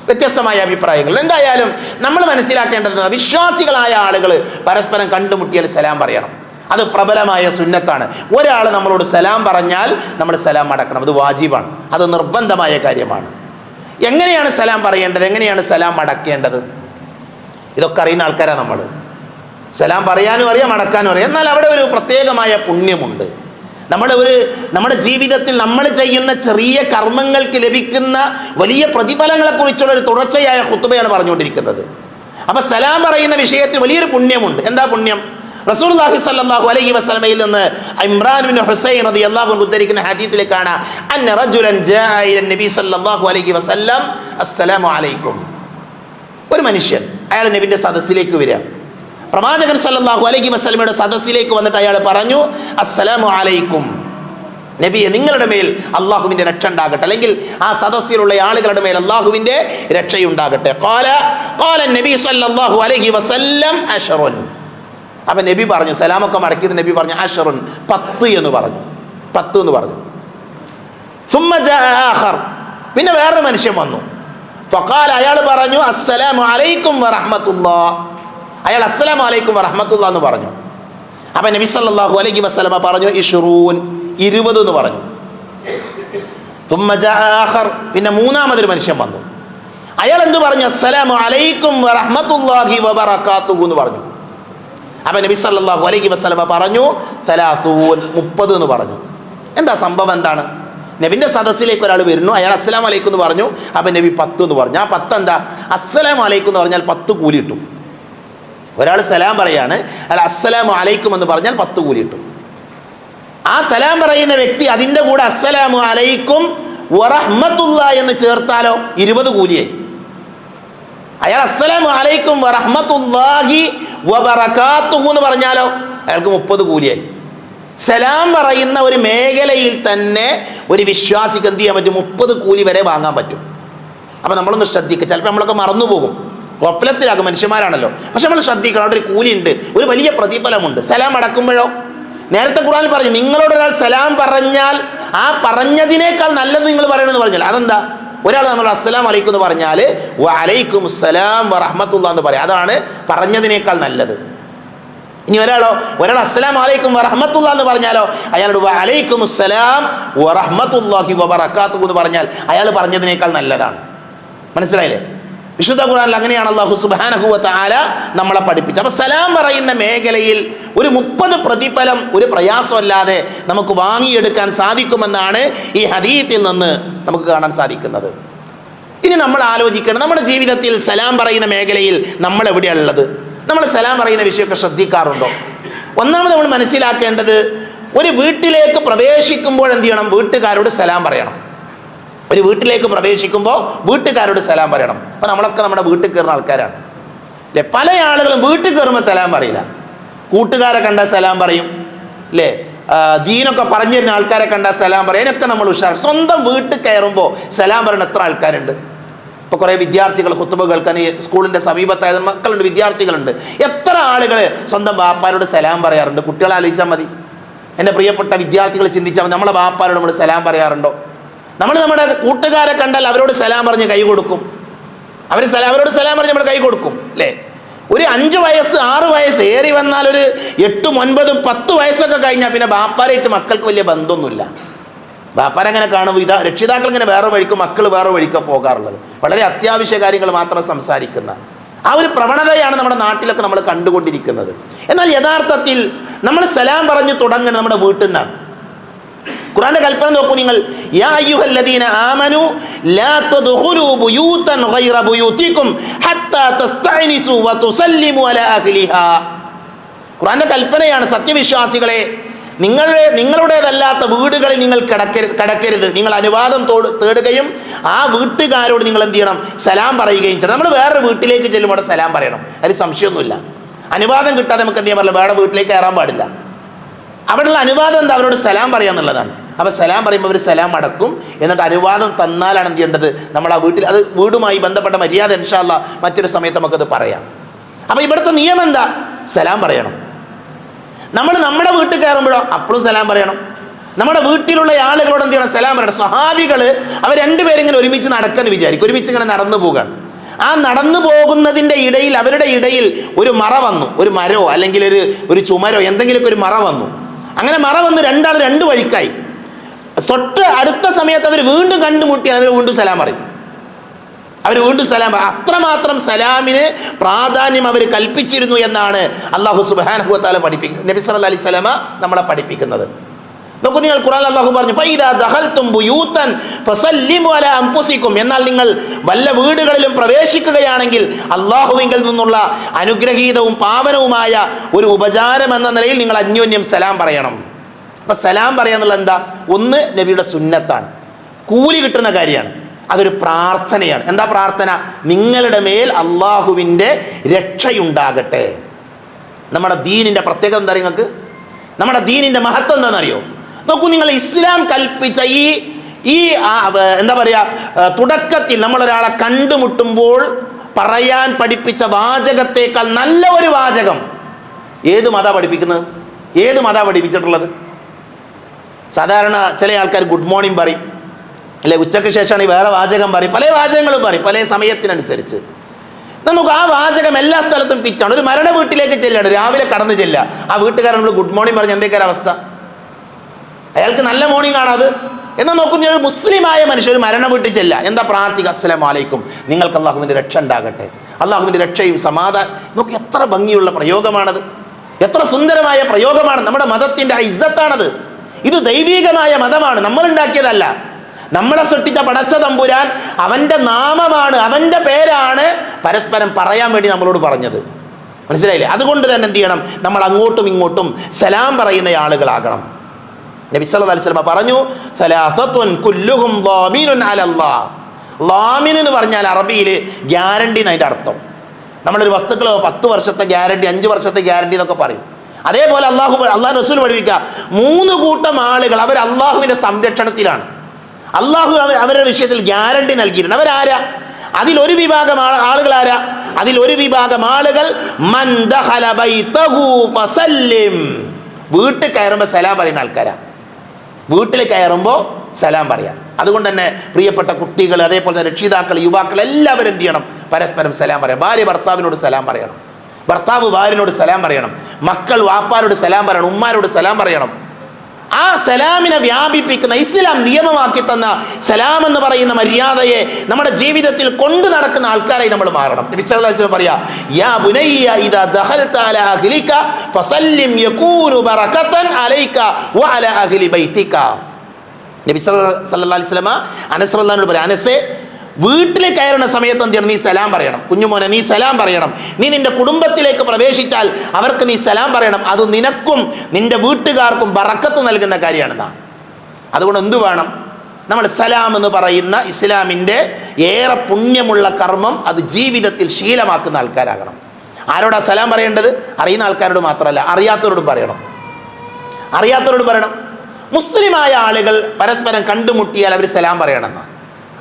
വ്യത്യസ്തമായ അഭിപ്രായങ്ങൾ. എന്തായാലും നമ്മൾ മനസ്സിലാക്കേണ്ടത്, വിശ്വാസികളായ ആളുകൾ പരസ്പരം കണ്ടുമുട്ടിയാൽ സലാം പറയണം. അത് പ്രബലമായ സുന്നത്താണ്. ഒരാൾ നമ്മളോട് സലാം പറഞ്ഞാൽ നമ്മൾ സലാം അടക്കണം, അത് വാജിബാണ്, അത് നിർബന്ധമായ കാര്യമാണ്. എങ്ങനെയാണ് സലാം പറയേണ്ടത്? എങ്ങനെയാണ് സലാം അടക്കേണ്ടത്? ഇതൊക്കെ അറിയുന്ന ആൾക്കാരാണ് നമ്മൾ. സലാം പറയാനും അറിയാം, അടക്കാനും അറിയാം. എന്നാൽ അവിടെ ഒരു പ്രത്യേകമായ പുണ്യമുണ്ട്. നമ്മുടെ ജീവിതത്തിൽ നമ്മൾ ചെയ്യുന്ന ചെറിയ കർമ്മങ്ങൾക്ക് ലഭിക്കുന്ന വലിയ പ്രതിഫലങ്ങളെക്കുറിച്ചുള്ള ഒരു തുടർച്ചയായ ഖുത്ബയാണ് പറഞ്ഞുകൊണ്ടിരിക്കുന്നത്. അപ്പൊ സലാം പറയുന്ന വിഷയത്തിൽ വലിയൊരു പുണ്യമുണ്ട്. എന്താ പുണ്യം? റസൂലുള്ളാഹി സ്വല്ലല്ലാഹു അലൈഹി വസല്ലമയിൽ നിന്ന് ഇമ്രാൻ ഇബ്നു ഹുസൈൻ റളിയല്ലാഹു അൻഹു ഉദ്ധരിക്കുന്ന ഹദീസിൽ കാണാം, അന്ന റജുലൻ ജാഅ ഇല നബി സ്വല്ലല്ലാഹു അലൈഹി വസല്ലം അസ്സലാമു അലൈക്കും. ഒരു മനുഷ്യൻ അയാൾ നബിന്റെ സദസ്സിലേക്ക് വരിക. പ്രവാചകൻ സല്ലല്ലാഹു അലൈഹി വസല്ലമയുടെ സദസ്സിലേക്ക് വന്നിട്ട് അയാൾ പറഞ്ഞു, അസ്സലാമു അലൈക്കും, നബിയെ നിങ്ങളുടെ മേൽ അള്ളാഹുവിന്റെ രക്ഷ ഉണ്ടാകട്ടെ, അല്ലെങ്കിൽ ആ സദസ്സിലുള്ള ആളുകളുടെ മേൽ അള്ളാഹുവിന്റെ രക്ഷയുണ്ടാകട്ടെ. ഖാല നബി സല്ലല്ലാഹു അലൈഹി വസല്ലം അശ്റുൻ. അപ്പൊ നബി പറഞ്ഞു, സലാമൊക്കെ മടക്കിയിട്ട് നബി പറഞ്ഞു അശ്റുൻ, 10 എന്ന് പറഞ്ഞു, 10 എന്ന് പറഞ്ഞു. സുമ്മ ജാഅ ആഖർ, പിന്നെ വേറൊരു മനുഷ്യൻ വന്നു. ഫഖാല, അയാൾ പറഞ്ഞു അസ്സലാമു അലൈക്കും വറഹ്മത്തുള്ളാഹ്. അയാൾ അസ്സലാമു അലൈക്കും വറഹ്മത്തുള്ളാഹ് എന്ന് പറഞ്ഞു. അപ്പൊ നബി സല്ലല്ലാഹു അലൈഹി വസല്ലമ പറഞ്ഞു ഇശ്റൂൻ, 20 എന്ന് പറഞ്ഞു. സുമ്മ ജാഅ ആഖർ, പിന്നെ മൂന്നാമതൊരു മനുഷ്യൻ വന്നു. അയാൾ എന്ത് പറഞ്ഞു? അസ്സലാമു അലൈക്കും വറഹ്മത്തുള്ളാഹി വബറകാതുഹു എന്ന് പറഞ്ഞു. അപ്പൊ നബി സല്ലല്ലാഹു അലൈഹി വസല്ലമ പറഞ്ഞു 30 എന്ന് പറഞ്ഞു. എന്താ സംഭവം? എന്താണ്? നബിന്റെ സദസ്സിലേക്ക് ഒരാൾ വരുന്നു, അയാൾ അസ്സലാമു അലൈക്കും എന്ന് പറഞ്ഞു. അപ്പൊ നബി 10 എന്ന് പറഞ്ഞു. ആ 10 എന്താ? അസ്സലാമു അലൈക്കും എന്ന് പറഞ്ഞാൽ 10 കൂലി കിട്ടും. ഒരാൾ സലാം പറയാണ്, അയാൾ അസ്സലാമു അലൈക്കും എന്ന് പറഞ്ഞാൽ 10 കൂലി കിട്ടും. ആ സലാം പറയുന്ന വ്യക്തി അതിൻ്റെ കൂടെ അസ്സലാമു അലൈക്കും വറഹ്മത്തുള്ള എന്ന് ചേർത്താലോ 20 കൂലിയായി. അയാൾ അസ്സലാമു അലൈക്കും വറഹ്മത്തുള്ളാഹി വബറകാതുഹു എന്ന് പറഞ്ഞാലോ അയാൾക്ക് 30 കൂലിയായി. സലാം പറയുന്ന ഒരു മേഖലയിൽ തന്നെ ഒരു വിശ്വാസിക്ക് എന്ത് ചെയ്യാൻ പറ്റും? 30 കൂലി വരെ വാങ്ങാൻ പറ്റും. അപ്പം നമ്മളൊന്ന് ശ്രദ്ധിക്കുക. ചിലപ്പോൾ നമ്മളൊക്കെ മറന്നുപോകും, ഗഫലത്തിലാകും, മനുഷ്യന്മാരാണല്ലോ. പക്ഷെ നമ്മൾ ശ്രദ്ധിക്കണം, അവിടെ ഒരു കൂലിയുണ്ട്, ഒരു വലിയ പ്രതിഫലമുണ്ട്. സലാം അടക്കുമ്പോഴോ നേരത്തെ ഖുർആനിൽ പറഞ്ഞു, നിങ്ങളോട് ഒരാൾ സലാം പറഞ്ഞാൽ ആ പറഞ്ഞതിനേക്കാൾ നല്ലത് നിങ്ങൾ പറയണമെന്ന് പറഞ്ഞാൽ അതെന്താ? ഒരാൾ നമ്മൾ അസ്സലാം അലൈക്കും എന്ന് പറഞ്ഞാൽ വഅലൈക്കും അസ്സലാം വറഹ്മത്തുള്ളാഹി എന്ന് പറയാം, അതാണ് പറഞ്ഞതിനേക്കാൾ നല്ലത്. ഇനി ഒരാൾ അസ്സലാം അലൈക്കും വറഹ്മത്തുള്ളാഹി എന്ന് പറഞ്ഞാലോ അയാളോട് വഅലൈക്കും അസ്സലാം വറഹ്മത്തുള്ളാഹി വബറകാതുഹു എന്ന് പറഞ്ഞാൽ അയാൾ പറഞ്ഞതിനേക്കാൾ നല്ലതാണ്. മനസ്സിലായില്ലേ? വിശുദ്ധ ഖുർആനിൽ അങ്ങനെയാണ് അല്ലാഹു സുബ്ഹാനഹു വ തആല നമ്മളെ പഠിപ്പിച്ചത്. അപ്പോൾ സലാം പറയുന്ന മേഖലയിൽ ഒരു 30 പ്രതിഫലം ഒരു പ്രയാസമല്ലാതെ നമുക്ക് വാങ്ങിയെടുക്കാൻ സാധിക്കുമെന്നാണ് ഈ ഹദീത്തിൽ നിന്ന് നമുക്ക് കാണാൻ സാധിക്കുന്നത്. ഇനി നമ്മൾ ആലോചിക്കണം, നമ്മുടെ ജീവിതത്തിൽ സലാം പറയുന്ന മേഖലയിൽ നമ്മൾ എവിടെയാണുള്ളത്? നമ്മൾ സലാം പറയുന്ന വിഷയമൊക്കെ ശ്രദ്ധിക്കാറുണ്ടോ? ഒന്നാമത് നമ്മൾ മനസ്സിലാക്കേണ്ടത്, ഒരു വീട്ടിലേക്ക് പ്രവേശിക്കുമ്പോൾ എന്ത് ചെയ്യണം? വീട്ടുകാരോട് സലാം പറയണം. ഒരു വീട്ടിലേക്ക് പ്രവേശിക്കുമ്പോൾ വീട്ടുകാരോട് സലാം പറയണം. അപ്പം നമ്മളൊക്കെ നമ്മുടെ വീട്ടിൽ കയറുന്ന ആൾക്കാരാണ് അല്ലേ? പല ആളുകളും വീട്ടിൽ കയറുമ്പോൾ സലാം പറയില്ല. കൂട്ടുകാരെ കണ്ടാൽ സലാം പറയും അല്ലേ? ദീനൊക്കെ പറഞ്ഞു തരുന്ന ആൾക്കാരെ കണ്ടാൽ സലാം പറയും. അതിനൊക്കെ നമ്മൾ ഉഷാർ. സ്വന്തം വീട്ടിൽ കയറുമ്പോൾ സലാം പറയുന്ന എത്ര ആൾക്കാരുണ്ട്? ഇപ്പോൾ കുറേ വിദ്യാർത്ഥികൾ ഖുത്ബ കേൾക്കാൻ സ്കൂളിൻ്റെ സമീപത്തായത് മക്കളുണ്ട്, വിദ്യാർത്ഥികളുണ്ട്. എത്ര ആളുകൾ സ്വന്തം ബാപ്പാരോട് സലാം പറയാറുണ്ട്? കുട്ടികളെ ആലോചിച്ചാൽ മതി. എൻ്റെ പ്രിയപ്പെട്ട വിദ്യാർത്ഥികൾ ചിന്തിച്ചാൽ മതി, നമ്മളെ ബാപ്പാരോട് നമ്മൾ സലാം പറയാറുണ്ടോ? നമ്മൾ നമ്മുടെ കൂട്ടുകാരെ കണ്ടാൽ അവരോട് സലാം പറഞ്ഞ് കൈ കൊടുക്കും. അവരോട് സലാം പറഞ്ഞ് നമ്മൾ കൈ കൊടുക്കും അല്ലേ? ഒരു 5 വയസ്സ് 6 വയസ്സ് ഏറി വന്നാൽ ഒരു 8, 9, 10 വയസ്സൊക്കെ കഴിഞ്ഞാൽ പിന്നെ ബാപ്പാരായിട്ട് മക്കൾക്ക് വലിയ ബന്ധമൊന്നുമില്ല. ബാപ്പാരങ്ങനെ കാണുമ്പോൾ രക്ഷിതാക്കൾ ഇങ്ങനെ വേറെ വഴിക്കും മക്കൾ വേറെ വഴിക്കാണ് പോകാറുള്ളത്. വളരെ അത്യാവശ്യ കാര്യങ്ങൾ മാത്രം സംസാരിക്കുന്ന ആ ഒരു പ്രവണതയാണ് നമ്മുടെ നാട്ടിലൊക്കെ നമ്മൾ കണ്ടുകൊണ്ടിരിക്കുന്നത്. എന്നാൽ യഥാർത്ഥത്തിൽ നമ്മൾ സലാം പറഞ്ഞു തുടങ്ങുന്നത് നമ്മുടെ വീട്ടിൽ നിന്നാണ്. ഖുർആന്റെ കൽപ്പന നോക്കൂ നിങ്ങൾ, യാ അയ്യുഹല്ലദീന ആമനു ലാ തദ്ഖുലൂ ബുയൂതൻ ഗൈറ ബുയൂതികും ഹത്താ തസ്തഅനിസു വതുസല്ലിമു അലാ അഹ്ലിഹാ. ഖുർആന്റെ കൽപ്പനയാണ്, സത്യവിശ്വാസികളെ, നിങ്ങളുടേതല്ലാത്ത വീടുകളിൽ നിങ്ങൾ കിടക്കരുത്. നിങ്ങൾ അനുവാദം തേടുകയും ആ വീട്ടുകാരോട് നിങ്ങൾ എന്ത് ചെയ്യണം? സലാം പറയുകയും ചെയ്യണം. നമ്മൾ വേറൊരു വീട്ടിലേക്ക് ചെല്ലുമ്പോൾ അവിടെ സലാം പറയണം, അതിൽ സംശയമൊന്നുമില്ല. അനുവാദം കിട്ടാതെ നമുക്ക് എന്ത് ചെയ്യാൻ പാടില്ല? വേറെ വീട്ടിലേക്ക് കയറാൻ പാടില്ല. അവിടെയുള്ള അനുവാദം എന്താ? അവരോട് സലാം പറയാന്നുള്ളതാണ്. അപ്പോൾ സലാം പറയുമ്പോൾ അവർ സലാം അടക്കും. എന്നിട്ട് അനുവാദം തന്നാലാണ് എന്ത് ചെയ്യേണ്ടത്? നമ്മൾ ആ വീട്ടിൽ, അത് വീടുമായി ബന്ധപ്പെട്ട മര്യാദ ഇൻഷാ അല്ലാഹ് മറ്റൊരു സമയത്ത് നമുക്കത് പറയാം. അപ്പോൾ ഇവിടുത്തെ നിയമം എന്താ? സലാം പറയണം. നമ്മൾ നമ്മുടെ വീട്ടിൽ കയറുമ്പോഴോ അപ്പോഴും സലാം പറയണം. നമ്മുടെ വീട്ടിലുള്ള ആളുകളോട് എന്ത് ചെയ്യണം? സലാം പറയണം. സ്വഹാബികൾ അവർ രണ്ടുപേരും ഇങ്ങനെ ഒരുമിച്ച് നടക്കുന്നു വിചാരിക്കും, ഒരുമിച്ച് ഇങ്ങനെ നടന്നു പോവുകയാണ്. ആ നടന്നു പോകുന്നതിൻ്റെ ഇടയിൽ അവരുടെ ഇടയിൽ ഒരു മറ വന്നു, ഒരു മരോ അല്ലെങ്കിൽ ഒരു ചുമരോ എന്തെങ്കിലുമൊക്കെ ഒരു മറ വന്നു. അങ്ങനെ മറ വന്ന് രണ്ടാൾ 2 വഴിക്കായി. തൊട്ട് അടുത്ത സമയത്ത് അവർ വീണ്ടും കണ്ടുമുട്ടി, അവർ വീണ്ടും സലാം പറയും. അത്രമാത്രം സലാമിന് പ്രാധാന്യം അവർ കൽപ്പിച്ചിരുന്നു എന്നാണ് അല്ലാഹു സുബ്ഹാനഹു വ തആല പഠിപ്പിക്കുന്നത്, നബി സല്ലല്ലാഹു അലൈഹി വസല്ലമ നമ്മളെ പഠിപ്പിക്കുന്നത്. നോക്കൂ നിങ്ങൾ, ഖുർആനിൽ അല്ലാഹു പറഞ്ഞു, ഫൈദാ ദഖൽതും ബുയൂതൻ ഫസല്ലിമു അലാ അൻഫുസികും. എന്നാൽ നിങ്ങൾ വല്ല വീടുകളിലും പ്രവേശിക്കുകയാണെങ്കിൽ അല്ലാഹുവിങ്കിൽ നിന്നുള്ള അനുഗ്രഹീതവും പാവനവുമായ ഒരു ഉപചാരം എന്ന നിലയിൽ നിങ്ങൾ അന്യോന്യം സലാം പറയണം. അപ്പം സലാം പറയാന്നുള്ളത് എന്താ? ഒന്ന് നബിയുടെ സുന്നത്താണ്, കൂലി കിട്ടുന്ന കാര്യമാണ്. അതൊരു പ്രാർത്ഥനയാണ്. എന്താ പ്രാർത്ഥന? നിങ്ങളുടെ മേൽ അള്ളാഹുവിൻ്റെ രക്ഷയുണ്ടാകട്ടെ. നമ്മുടെ ദീനിൻ്റെ പ്രത്യേകത എന്താ നിങ്ങൾക്ക്? നമ്മുടെ ദീനിൻ്റെ മഹത്വം എന്താണെന്നറിയോ? നോക്കൂ നിങ്ങൾ, ഇസ്ലാം കൽപ്പിച്ച ഈ എന്താ പറയുക, തുടക്കത്തിൽ നമ്മളൊരാളെ കണ്ടുമുട്ടുമ്പോൾ പറയാൻ പഠിപ്പിച്ച വാചകത്തേക്കാൾ നല്ല ഒരു വാചകം ഏത് മത പഠിപ്പിക്കുന്നത്? ഏത് മത പഠിപ്പിച്ചിട്ടുള്ളത്? സാധാരണ ചില ആൾക്കാർ ഗുഡ് മോർണിംഗ് പറയും, അല്ലെ ഉച്ചയ്ക്ക് ശേഷമാണ് വേറെ വാചകം പറയും, പല വാചകങ്ങളും പറയും പല സമയത്തിനനുസരിച്ച്. നമുക്ക് ആ വാചകം എല്ലാ സ്ഥലത്തും ഫിറ്റാണ്. ഒരു മരണ വീട്ടിലേക്ക് ചെല്ലാണ്, രാവിലെ കടന്നു ചെല്ലുക, ആ വീട്ടുകാരൻ നമ്മൾ ഗുഡ് മോർണിംഗ് പറഞ്ഞ് എന്തൊക്കെയാണ് അവസ്ഥ? അയാൾക്ക് നല്ല മോർണിംഗ് ആണത്. എന്നാൽ നോക്കുന്ന ഒരു മുസ്ലിമായ മനുഷ്യർ ഒരു മരണ വീട്ടിൽ ചെല്ലുക, എന്താ പ്രാർത്ഥിക്കുക? അസ്സലാമു അലൈക്കും, നിങ്ങൾക്ക് അള്ളാഹുവിൻ്റെ രക്ഷ ഉണ്ടാകട്ടെ, അള്ളാഹുവിൻ്റെ രക്ഷയും സമാധാനം. നോക്കി എത്ര ഭംഗിയുള്ള പ്രയോഗമാണത്, എത്ര സുന്ദരമായ പ്രയോഗമാണ്. നമ്മുടെ മതത്തിൻ്റെ ഇസ്സത്താണത്. ഇത് ദൈവീകമായ മതമാണ്, നമ്മൾ ഉണ്ടാക്കിയതല്ല. നമ്മളെ സൃഷ്ടിച്ച പടച്ച തമ്പുരാൻ അവൻ്റെ നാമമാണ്, അവൻ്റെ പേരാണ് പരസ്പരം പറയാൻ വേണ്ടി നമ്മളോട് പറഞ്ഞത്. മനസ്സിലായില്ലേ? അതുകൊണ്ട് തന്നെ എന്ത് ചെയ്യണം? നമ്മൾ അങ്ങോട്ടും ഇങ്ങോട്ടും സലാം പറയുന്ന ആളുകളാകണം. നബി സല്ലല്ലാഹു അലൈഹി വസല്ലം പറഞ്ഞു, സലാസത്തുൻ കുല്ലുഹും ളാമിനുൻ അലല്ലാഹ്. ളാമിൻ എന്ന് പറഞ്ഞാൽ അറബിയിൽ ഗ്യാരണ്ടി എന്നതിൻ്റെ അർത്ഥം. നമ്മളൊരു വസ്തുക്കൾ 10 വർഷത്തെ ഗ്യാരണ്ടി, 5 വർഷത്തെ ഗ്യാരണ്ടി എന്നൊക്കെ പറയും. അതേപോലെ അള്ളാഹു റസൂൽ പഠിപ്പിക്കുക, 3 കൂട്ടം ആളുകൾ അവർ അള്ളാഹുവിൻ്റെ സംരക്ഷണത്തിലാണ്. അള്ളാഹു അവരുടെ വിഷയത്തിൽ ഗ്യാരണ്ടി നൽകിയിട്ടുണ്ട്. അവരാരാ? അതിലൊരു വിഭാഗം ആളുകൾ ആരാ? അതിലൊരു വിഭാഗം ആളുകൾ മൻ ദഖല ബൈതഹു ഫസല്ലിം. വീട്ടിൽ കയറുമ്പോൾ സലാം പറയുന്ന ആൾക്കാരാ. വീട്ടിൽ കയറുമ്പോൾ സലാം പറയാം. അതുകൊണ്ട് തന്നെ പ്രിയപ്പെട്ട കുട്ടികൾ, അതേപോലെ തന്നെ രക്ഷിതാക്കൾ, യുവാക്കൾ എല്ലാവരും എന്ത് ചെയ്യണം? പരസ്പരം സലാം പറയാം. ഭാര്യ ഭർത്താവിനോട് സലാം പറയണം, ഭർത്താവ് ഭാര്യനോട് സലാം പറയണം, മക്കൾ വാപ്പാരോട് സലാം പറയണം, ഉമ്മാരോട് സലാം പറയണം. ആ സലാമിനെ വ്യാപിപ്പിക്കുന്ന, ഇസ്ലാം നിയമമാക്കി തന്ന സലാം എന്ന് പറയുന്ന മര്യാദയെ നമ്മുടെ ജീവിതത്തിൽ കൊണ്ടു നടക്കുന്ന ആൾക്കാരായി നമ്മൾ മാറണം. നബി സല്ലല്ലാഹു അലൈഹി വസല്ലം പറയാ, യാ ബുനയ്യ ഇദാ ദഖൽത അലാ അഹ്ലിക ഫസല്ലിം യകൂനു ബറകതൻ അലൈക വഅലാ അഹ്ലി ബൈതിക. നബി സല്ലല്ലാഹു അലൈഹി വസല്ലം അനസ് റളിയല്ലാഹു പറയാ, അനസേ, വീട്ടിൽ കയറുന്ന സമയത്ത് എന്ത് ചെയ്യണം? നീ സലാം പറയണം. കുഞ്ഞുമോനെ, നീ സലാം പറയണം. നീ നിന്റെ കുടുംബത്തിലേക്ക് പ്രവേശിച്ചാൽ അവർക്ക് നീ സലാം പറയണം. അത് നിനക്കും നിന്റെ വീട്ടുകാർക്കും ബറക്കത്ത് നൽകുന്ന കാര്യമാണെന്നാണ്. അതുകൊണ്ട് എന്തു വേണം? നമ്മൾ സലാം എന്ന് പറയുന്ന ഇസ്ലാമിൻ്റെ ഏറെ പുണ്യമുള്ള കർമ്മം അത് ജീവിതത്തിൽ ശീലമാക്കുന്ന ആൾക്കാരാകണം. ആരോടാ സലാം പറയേണ്ടത്? അറിയുന്ന ആൾക്കാരോട് മാത്രമല്ല, അറിയാത്തവരോടും പറയണം. അറിയാത്തവരോട് പറയണം. മുസ്ലിമായ ആളുകൾ പരസ്പരം കണ്ടുമുട്ടിയാൽ അവർ സലാം പറയണമെന്നാണ്.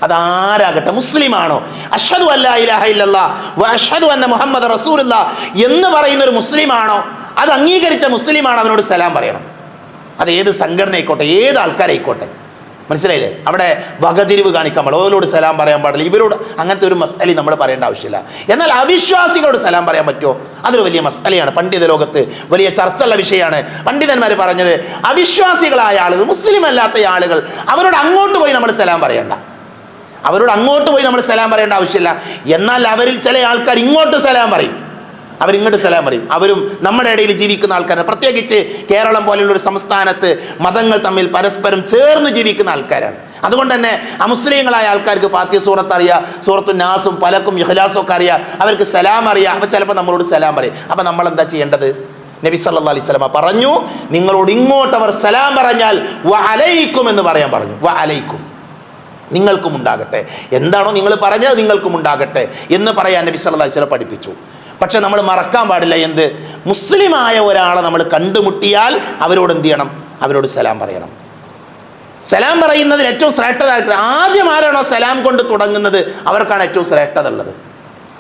അതാരാകട്ടെ, മുസ്ലിമാണോ, അഷ്ഹദു അല്ലാ ഇലാഹ ഇല്ലല്ലാഹ് വ അഷ്ഹദു അന്ന മുഹമ്മദ് റസൂലുള്ളാഹ് എന്ന് പറയുന്ന ഒരു മുസ്ലിമാണോ, അത് അംഗീകരിച്ച മുസ്ലിമാണോ, അവനോട് സലാം പറയണം. അത് ഏത് സംഘടന ആയിക്കോട്ടെ, ഏത് ആൾക്കാരായിക്കോട്ടെ. മനസ്സിലായില്ലേ? അവിടെ വകതിരിവ് കാണിക്കാൻ പാടില്ല. ഓരോട് സലാം പറയാൻ പാടില്ല, ഇവരോട് അങ്ങനത്തെ ഒരു മസ്അലി നമ്മൾ പറയേണ്ട ആവശ്യമില്ല. എന്നാൽ അവിശ്വാസികളോട് സലാം പറയാൻ പറ്റുമോ? അതൊരു വലിയ മസ്അലയാണ്. പണ്ഡിത ലോകത്ത് വലിയ ചർച്ചയുള്ള വിഷയമാണ്. പണ്ഡിതന്മാർ പറഞ്ഞത്, അവിശ്വാസികളായ ആളുകൾ, മുസ്ലിം അല്ലാത്ത ആളുകൾ, അവരോട് അങ്ങോട്ട് പോയി നമ്മൾ സലാം പറയണ്ട. അവരോട് അങ്ങോട്ട് പോയി നമ്മൾ സലാം പറയേണ്ട ആവശ്യമില്ല. എന്നാൽ അവരിൽ ചില ആൾക്കാർ ഇങ്ങോട്ട് സലാം പറയും, അവരിങ്ങോട്ട് സലാം പറയും. അവരും നമ്മുടെ ഇടയിൽ ജീവിക്കുന്ന ആൾക്കാരാണ്. പ്രത്യേകിച്ച് കേരളം പോലെയുള്ള ഒരു സംസ്ഥാനത്ത് മതങ്ങൾ തമ്മിൽ പരസ്പരം ചേർന്ന് ജീവിക്കുന്ന ആൾക്കാരാണ്. അതുകൊണ്ട് തന്നെ അമുസ്ലിങ്ങളായ ആൾക്കാർക്ക് ഫാത്തിഹ സൂറത്ത് അറിയാം, സൂറത്തു നാസും ഫലക്കും ഇഖ്ലാസും ഒക്കെ അറിയാം, അവർക്ക് സലാം അറിയാം. അപ്പോൾ ചിലപ്പോൾ നമ്മളോട് സലാം പറയും. അപ്പോൾ നമ്മൾ എന്താ ചെയ്യേണ്ടത്? നബി സല്ലല്ലാഹു അലൈഹി വസല്ലം പറഞ്ഞു, നിങ്ങളോട് ഇങ്ങോട്ട് അവർ സലാം പറഞ്ഞാൽ വ അലൈക്കും എന്ന് പറയാൻ പറഞ്ഞു. വ അലൈക്കും, നിങ്ങൾക്കും ഉണ്ടാകട്ടെ, എന്താണോ നിങ്ങൾ പറഞ്ഞത് നിങ്ങൾക്കും ഉണ്ടാകട്ടെ എന്ന് പറയാൻ നബി സല്ലല്ലാഹു അലൈഹി വസല്ലം പഠിപ്പിച്ചു. പക്ഷെ നമ്മൾ മറക്കാൻ പാടില്ല, എന്ത്? മുസ്ലിമായ ഒരാളെ നമ്മൾ കണ്ടുമുട്ടിയാൽ അവരോട് എന്ത് ചെയ്യണം? അവരോട് സലാം പറയണം. സലാം പറയുന്നതിൽ ഏറ്റവും ശ്രേഷ്ഠത ആദ്യം ആരാണോ സലാം കൊണ്ട് തുടങ്ങുന്നത് അവർക്കാണ് ഏറ്റവും ശ്രേഷ്ഠത ഉള്ളത്,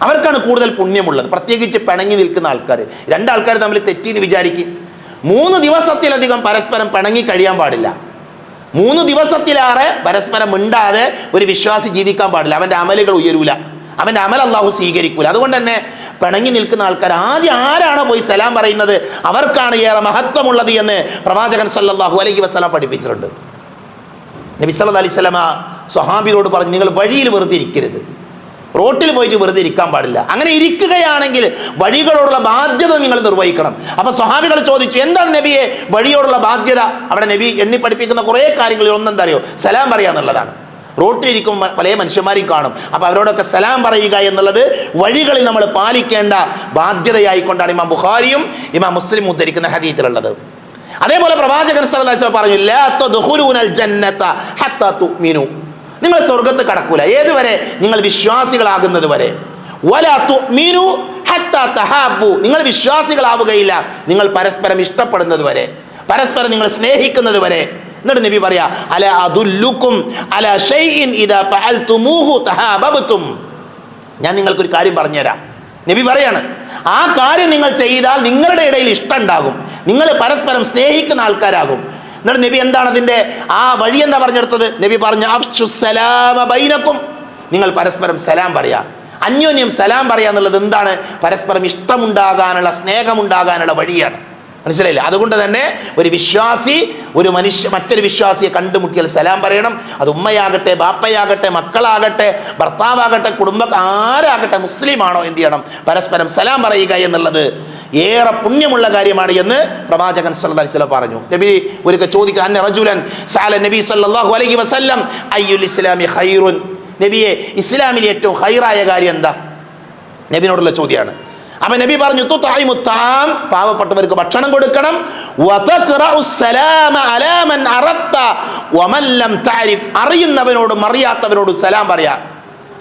അവർക്കാണ് കൂടുതൽ പുണ്യമുള്ളത്. പ്രത്യേകിച്ച് പിണങ്ങി നിൽക്കുന്ന ആൾക്കാർ, രണ്ടാൾക്കാർ തമ്മിൽ തെറ്റിന്ന് വിചാരിക്കും, 3 ദിവസത്തിലധികം പരസ്പരം പിണങ്ങി കഴിയാൻ പാടില്ല. 3 ദിവസത്തിലേറെ പരസ്പരം മിണ്ടാതെ ഒരു വിശ്വാസി ജീവിക്കാൻ പാടില്ല. അവൻ്റെ അമലുകൾ ഉയരൂല, അവൻ്റെ അമൽ അള്ളാഹു സ്വീകരിക്കൂല. അതുകൊണ്ട് തന്നെ പിണങ്ങി നിൽക്കുന്ന ആൾക്കാർ ആദ്യം ആരാണോ പോയി സലാം പറയുന്നത് അവർക്കാണ് ഏറെ മഹത്വമുള്ളത് എന്ന് പ്രവാചകൻ സല്ലല്ലാഹു അലൈഹി വസല്ലം പഠിപ്പിച്ചിട്ടുണ്ട്. നബി സല്ലല്ലാഹു അലൈഹി വസല്ലം സ്വഹാബിയോട് പറഞ്ഞു, നിങ്ങൾ വഴിയിൽ വെറുതെ ഇരിക്കരുത്, റോട്ടിൽ പോയിട്ട് വെറുതെ ഇരിക്കാൻ പാടില്ല. അങ്ങനെ ഇരിക്കുകയാണെങ്കിൽ വഴികളോടുള്ള ബാധ്യത നിങ്ങൾ നിർവഹിക്കണം. അപ്പൊ സ്വഹാബികൾ ചോദിച്ചു, എന്താണ് നബിയെ വഴിയോടുള്ള ബാധ്യത? അവിടെ നബി എണ്ണി പഠിപ്പിക്കുന്ന കുറേ കാര്യങ്ങളിൽ ഒന്നെന്താ അറിയോ? സലാം പറയാന്നുള്ളതാണ്. റോട്ടിലിരിക്കുമ്പോൾ പല മനുഷ്യന്മാരെയും കാണും. അപ്പോൾ അവരോടൊക്കെ സലാം പറയുക എന്നുള്ളത് വഴികളിൽ നമ്മൾ പാലിക്കേണ്ട ബാധ്യതയായിക്കൊണ്ടാണ് ഇമാം ബുഖാരിയും ഇമാം മുസ്ലിം ഉദ്ധരിക്കുന്ന ഹദീസിലുള്ളത്. അതേപോലെ പ്രവാചകൻ സല്ലല്ലാഹു അലൈഹി വസല്ലം പറഞ്ഞു, ലാ തദ്ഖുലൂനൽ ജന്നത ഹത്താ തുഅ്മിനു, നിങ്ങൾ സ്വർഗ്ഗത്ത് കടക്കൂല ഏതുവരെ? നിങ്ങൾ വിശ്വാസികളാകുന്നത് വരെ. വലാ തുഅ്മിനു ഹത്താ തഹാബു, നിങ്ങൾ വിശ്വാസികളാവുകയില്ല നിങ്ങൾ പരസ്പരം ഇഷ്ടപ്പെടുന്നത് വരെ, പരസ്പരം നിങ്ങൾ സ്നേഹിക്കുന്നത് വരെ. എന്നിട്ട് നബി പറയാ, അല അദുല്ലുക്കും അല ഷൈഇൻ ഇദാ ഫഅൽതുമൂഹു തഹാബബതും, ഞാൻ നിങ്ങൾക്കൊരു കാര്യം പറഞ്ഞുതരാം. നബി പറയാണ്, ആ കാര്യം നിങ്ങൾ ചെയ്താൽ നിങ്ങളുടെ ഇടയിൽ ഇഷ്ടം ഉണ്ടാകും, നിങ്ങൾ പരസ്പരം സ്നേഹിക്കുന്ന ആൾക്കാരാകും. എന്നിട്ട് നബി എന്താണ് അതിൻ്റെ ആ വഴി എന്താ പറഞ്ഞെടുത്തത്? നബി പറഞ്ഞു, അഫ്ശു സലാമ ബൈനക്കും, നിങ്ങൾ പരസ്പരം സലാം പറയാ. അന്യോന്യം സലാം പറയാ എന്നുള്ളത് എന്താണ്? പരസ്പരം ഇഷ്ടമുണ്ടാകാനുള്ള, സ്നേഹമുണ്ടാകാനുള്ള വഴിയാണ്. മനസ്സിലായില്ല? അതുകൊണ്ട് തന്നെ ഒരു വിശ്വാസി മറ്റൊരു വിശ്വാസിയെ കണ്ടുമുട്ടിയാൽ സലാം പറയണം. അത് ഉമ്മയാകട്ടെ, ബാപ്പയാകട്ടെ, മക്കളാകട്ടെ, ഭർത്താവാകട്ടെ, ആരാകട്ടെ, മുസ്ലിമാണോ, എന്ത് ചെയ്യണം? പരസ്പരം സലാം പറയുക എന്നുള്ളത് ഏറെ പുണ്യമുള്ള കാര്യമാണ് എന്ന് പ്രവാചകൻ സല്ലല്ലാഹു അലൈഹി വസല്ലം പറഞ്ഞു. നബി ഒരിക്കൽ ചോദിക്കുക, അന്ന റജുലൻ സഅല നബി സല്ലല്ലാഹു അലൈഹി വസല്ലം അയ്യുൽ ഇസ്ലാമി ഖൈറുൻ, നബിയെ ഇസ്ലാമിലെ ഏറ്റവും ഖൈറായ കാര്യം എന്താ? നബിയോടുള്ള ചോദ്യമാണ്. അപ്പൊ നബി പറഞ്ഞു തുത്ഇമു തആം, പാവപ്പെട്ടവർക്ക് ഭക്ഷണം കൊടുക്കണം. വതഖറഉ സലാമ അലാ മൻ അറഫ്ത വമൻ ലം തഅരിഫ്, അറിയുന്നവനോടും അറിയാത്തവനോടും സലാം പറയാ.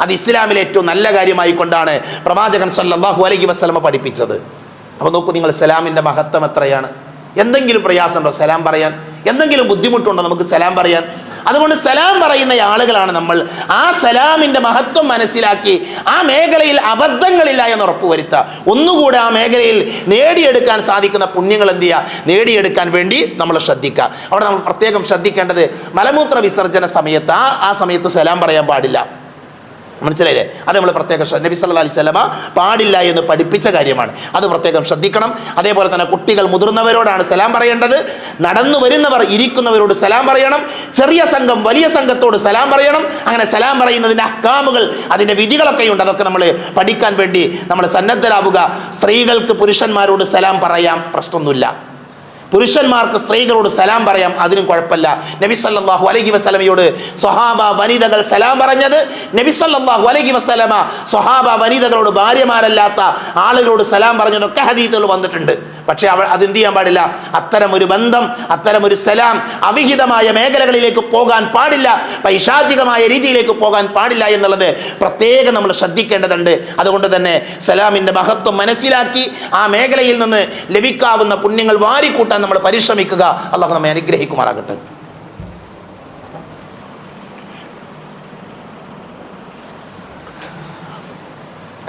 അത് ഇസ്ലാമിലെ ഏറ്റവും നല്ല കാര്യമായി കൊണ്ടാണ് പ്രവാചകൻ സല്ലല്ലാഹു അലൈഹി വസല്ലമ പഠിപ്പിച്ചത്. അപ്പൊ നോക്കൂ നിങ്ങൾ, സലാമിന്റെ മഹത്വം എത്രയാണ്. എന്തെങ്കിലും പ്രയാസമുണ്ടോ സലാം പറയാൻ? എന്തെങ്കിലും ബുദ്ധിമുട്ടുണ്ടോ നമുക്ക് സലാം പറയാൻ? അതുകൊണ്ട് സലാം പറയുന്ന ആളുകളാണ് നമ്മൾ. ആ സലാമിന്റെ മഹത്വം മനസ്സിലാക്കി ആ മേഖലയിൽ അബദ്ധങ്ങളില്ല എന്ന് ഉറപ്പുവരുത്തുക. ഒന്നുകൂടെ ആ മേഖലയിൽ നേടിയെടുക്കാൻ സാധിക്കുന്ന പുണ്യങ്ങൾ എന്ത് ചെയ്യുക, നേടിയെടുക്കാൻ വേണ്ടി നമ്മൾ ശ്രദ്ധിക്കുക. അവിടെ നമ്മൾ പ്രത്യേകം ശ്രദ്ധിക്കേണ്ടത് മലമൂത്ര വിസർജന സമയത്ത് ആ സമയത്ത് സലാം പറയാൻ പാടില്ല. മനസ്സിലായില്ലേ? അത് നമ്മൾ പ്രത്യേകം നബി സല്ലല്ലാഹു അലൈഹി വസല്ലമ പാടില്ല എന്ന് പഠിപ്പിച്ച കാര്യമാണ്. അത് പ്രത്യേകം ശ്രദ്ധിക്കണം. അതേപോലെ തന്നെ കുട്ടികൾ മുതിർന്നവരോടാണ് സലാം പറയേണ്ടത്. നടന്നു വരുന്നവർ ഇരിക്കുന്നവരോട് സലാം പറയണം. ചെറിയ സംഘം വലിയ സംഘത്തോട് സലാം പറയണം. അങ്ങനെ സലാം പറയുന്നതിൻ്റെ അഹ്കാമുകൾ, അതിൻ്റെ വിധികളൊക്കെയുണ്ട്. അതൊക്കെ നമ്മൾ പഠിക്കാൻ വേണ്ടി നമ്മൾ സന്നദ്ധരാവുക. സ്ത്രീകൾക്ക് പുരുഷന്മാരോട് സലാം പറയാം, പ്രശ്നമൊന്നുമില്ല. പുരുഷന്മാർക്ക് സ്ത്രീകളോട് സലാം പറയാം, അതിനും കുഴപ്പമില്ല. നബി സല്ലല്ലാഹു അലൈഹി വസല്ലമയോട് സ്വഹാബ വനിതകൾ സലാം പറഞ്ഞത്, നബി സല്ലല്ലാഹു അലൈഹി വസല്ലമ സ്വഹാബ വനിതകളോട് ഭാര്യമാരല്ലാത്ത ആളുകളോട് സലാം പറഞ്ഞതൊക്കെ ഹദീസുകൾ വന്നിട്ടുണ്ട്. പക്ഷേ അതെന്ത് ചെയ്യാൻ പാടില്ല, അത്തരമൊരു ബന്ധം, അത്തരമൊരു സലാം അവിഹിതമായ മേഖലകളിലേക്ക് പോകാൻ പാടില്ല, പൈശാചികമായ രീതിയിലേക്ക് പോകാൻ പാടില്ല എന്നുള്ളത് പ്രത്യേകം നമ്മൾ ശ്രദ്ധിക്കേണ്ടതുണ്ട്. അതുകൊണ്ട് തന്നെ സലാമിൻ്റെ മഹത്വം മനസ്സിലാക്കി ആ മേഖലയിൽ നിന്ന് ലഭിക്കാവുന്ന പുണ്യങ്ങൾ വാരിക്കൂട്ടാൻ നമ്മൾ പരിശ്രമിക്കുക. അല്ലാഹു നമ്മെ അനുഗ്രഹിക്കുമാറാകട്ടെ.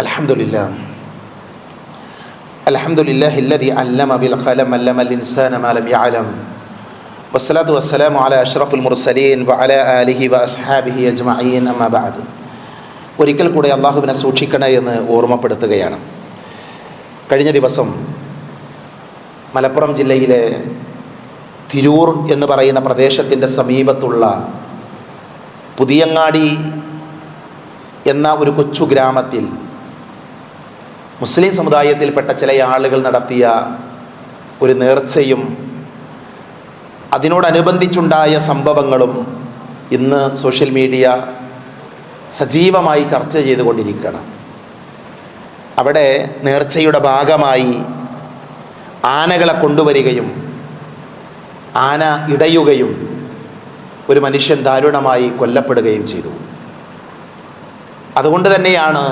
അൽഹംദുലില്ലാഹ് അൽഹംദുലില്ലാഹില്ലദീ അല്ലമ ബിൽ ഖലം അല്ലമൽ ഇൻസാന മാ ലം യഅലം വസ്സലാത്തു വസ്സലാമു അലാ അഷ്റഫുൽ മുർസലീൻ വഅലാ ആലിഹി വഅസ്ഹാബിഹി അജ്മഈൻ അമ്മാ ബഅദ്. ഒരിക്കൽ കൂടെ അല്ലാഹുവിനെ സൂക്ഷിക്കണേ എന്ന് ഓർമ്മപ്പെടുത്തുകയാണ്. കഴിഞ്ഞ ദിവസം മലപ്പുറം ജില്ലയിലെ തിരൂർ എന്ന് പറയുന്ന പ്രദേശത്തിൻ്റെ സമീപത്തുള്ള പുതിയങ്ങാടി എന്ന ഒരു കൊച്ചു ഗ്രാമത്തിൽ മുസ്ലിം സമുദായത്തിൽപ്പെട്ട ചില ആളുകൾ നടത്തിയ ഒരു നേർച്ചയും അതിനോടനുബന്ധിച്ചുണ്ടായ സംഭവങ്ങളും ഇന്ന് സോഷ്യൽ മീഡിയ സജീവമായി ചർച്ച ചെയ്തുകൊണ്ടിരിക്കുകയാണ്. അവിടെ നേർച്ചയുടെ ഭാഗമായി ആനകളെ കൊണ്ടുവരികയും ആന ഇടയുകയും ഒരു മനുഷ്യൻ ദാരുണമായി കൊല്ലപ്പെടുകയും ചെയ്തു. അതുകൊണ്ട് തന്നെയാണ്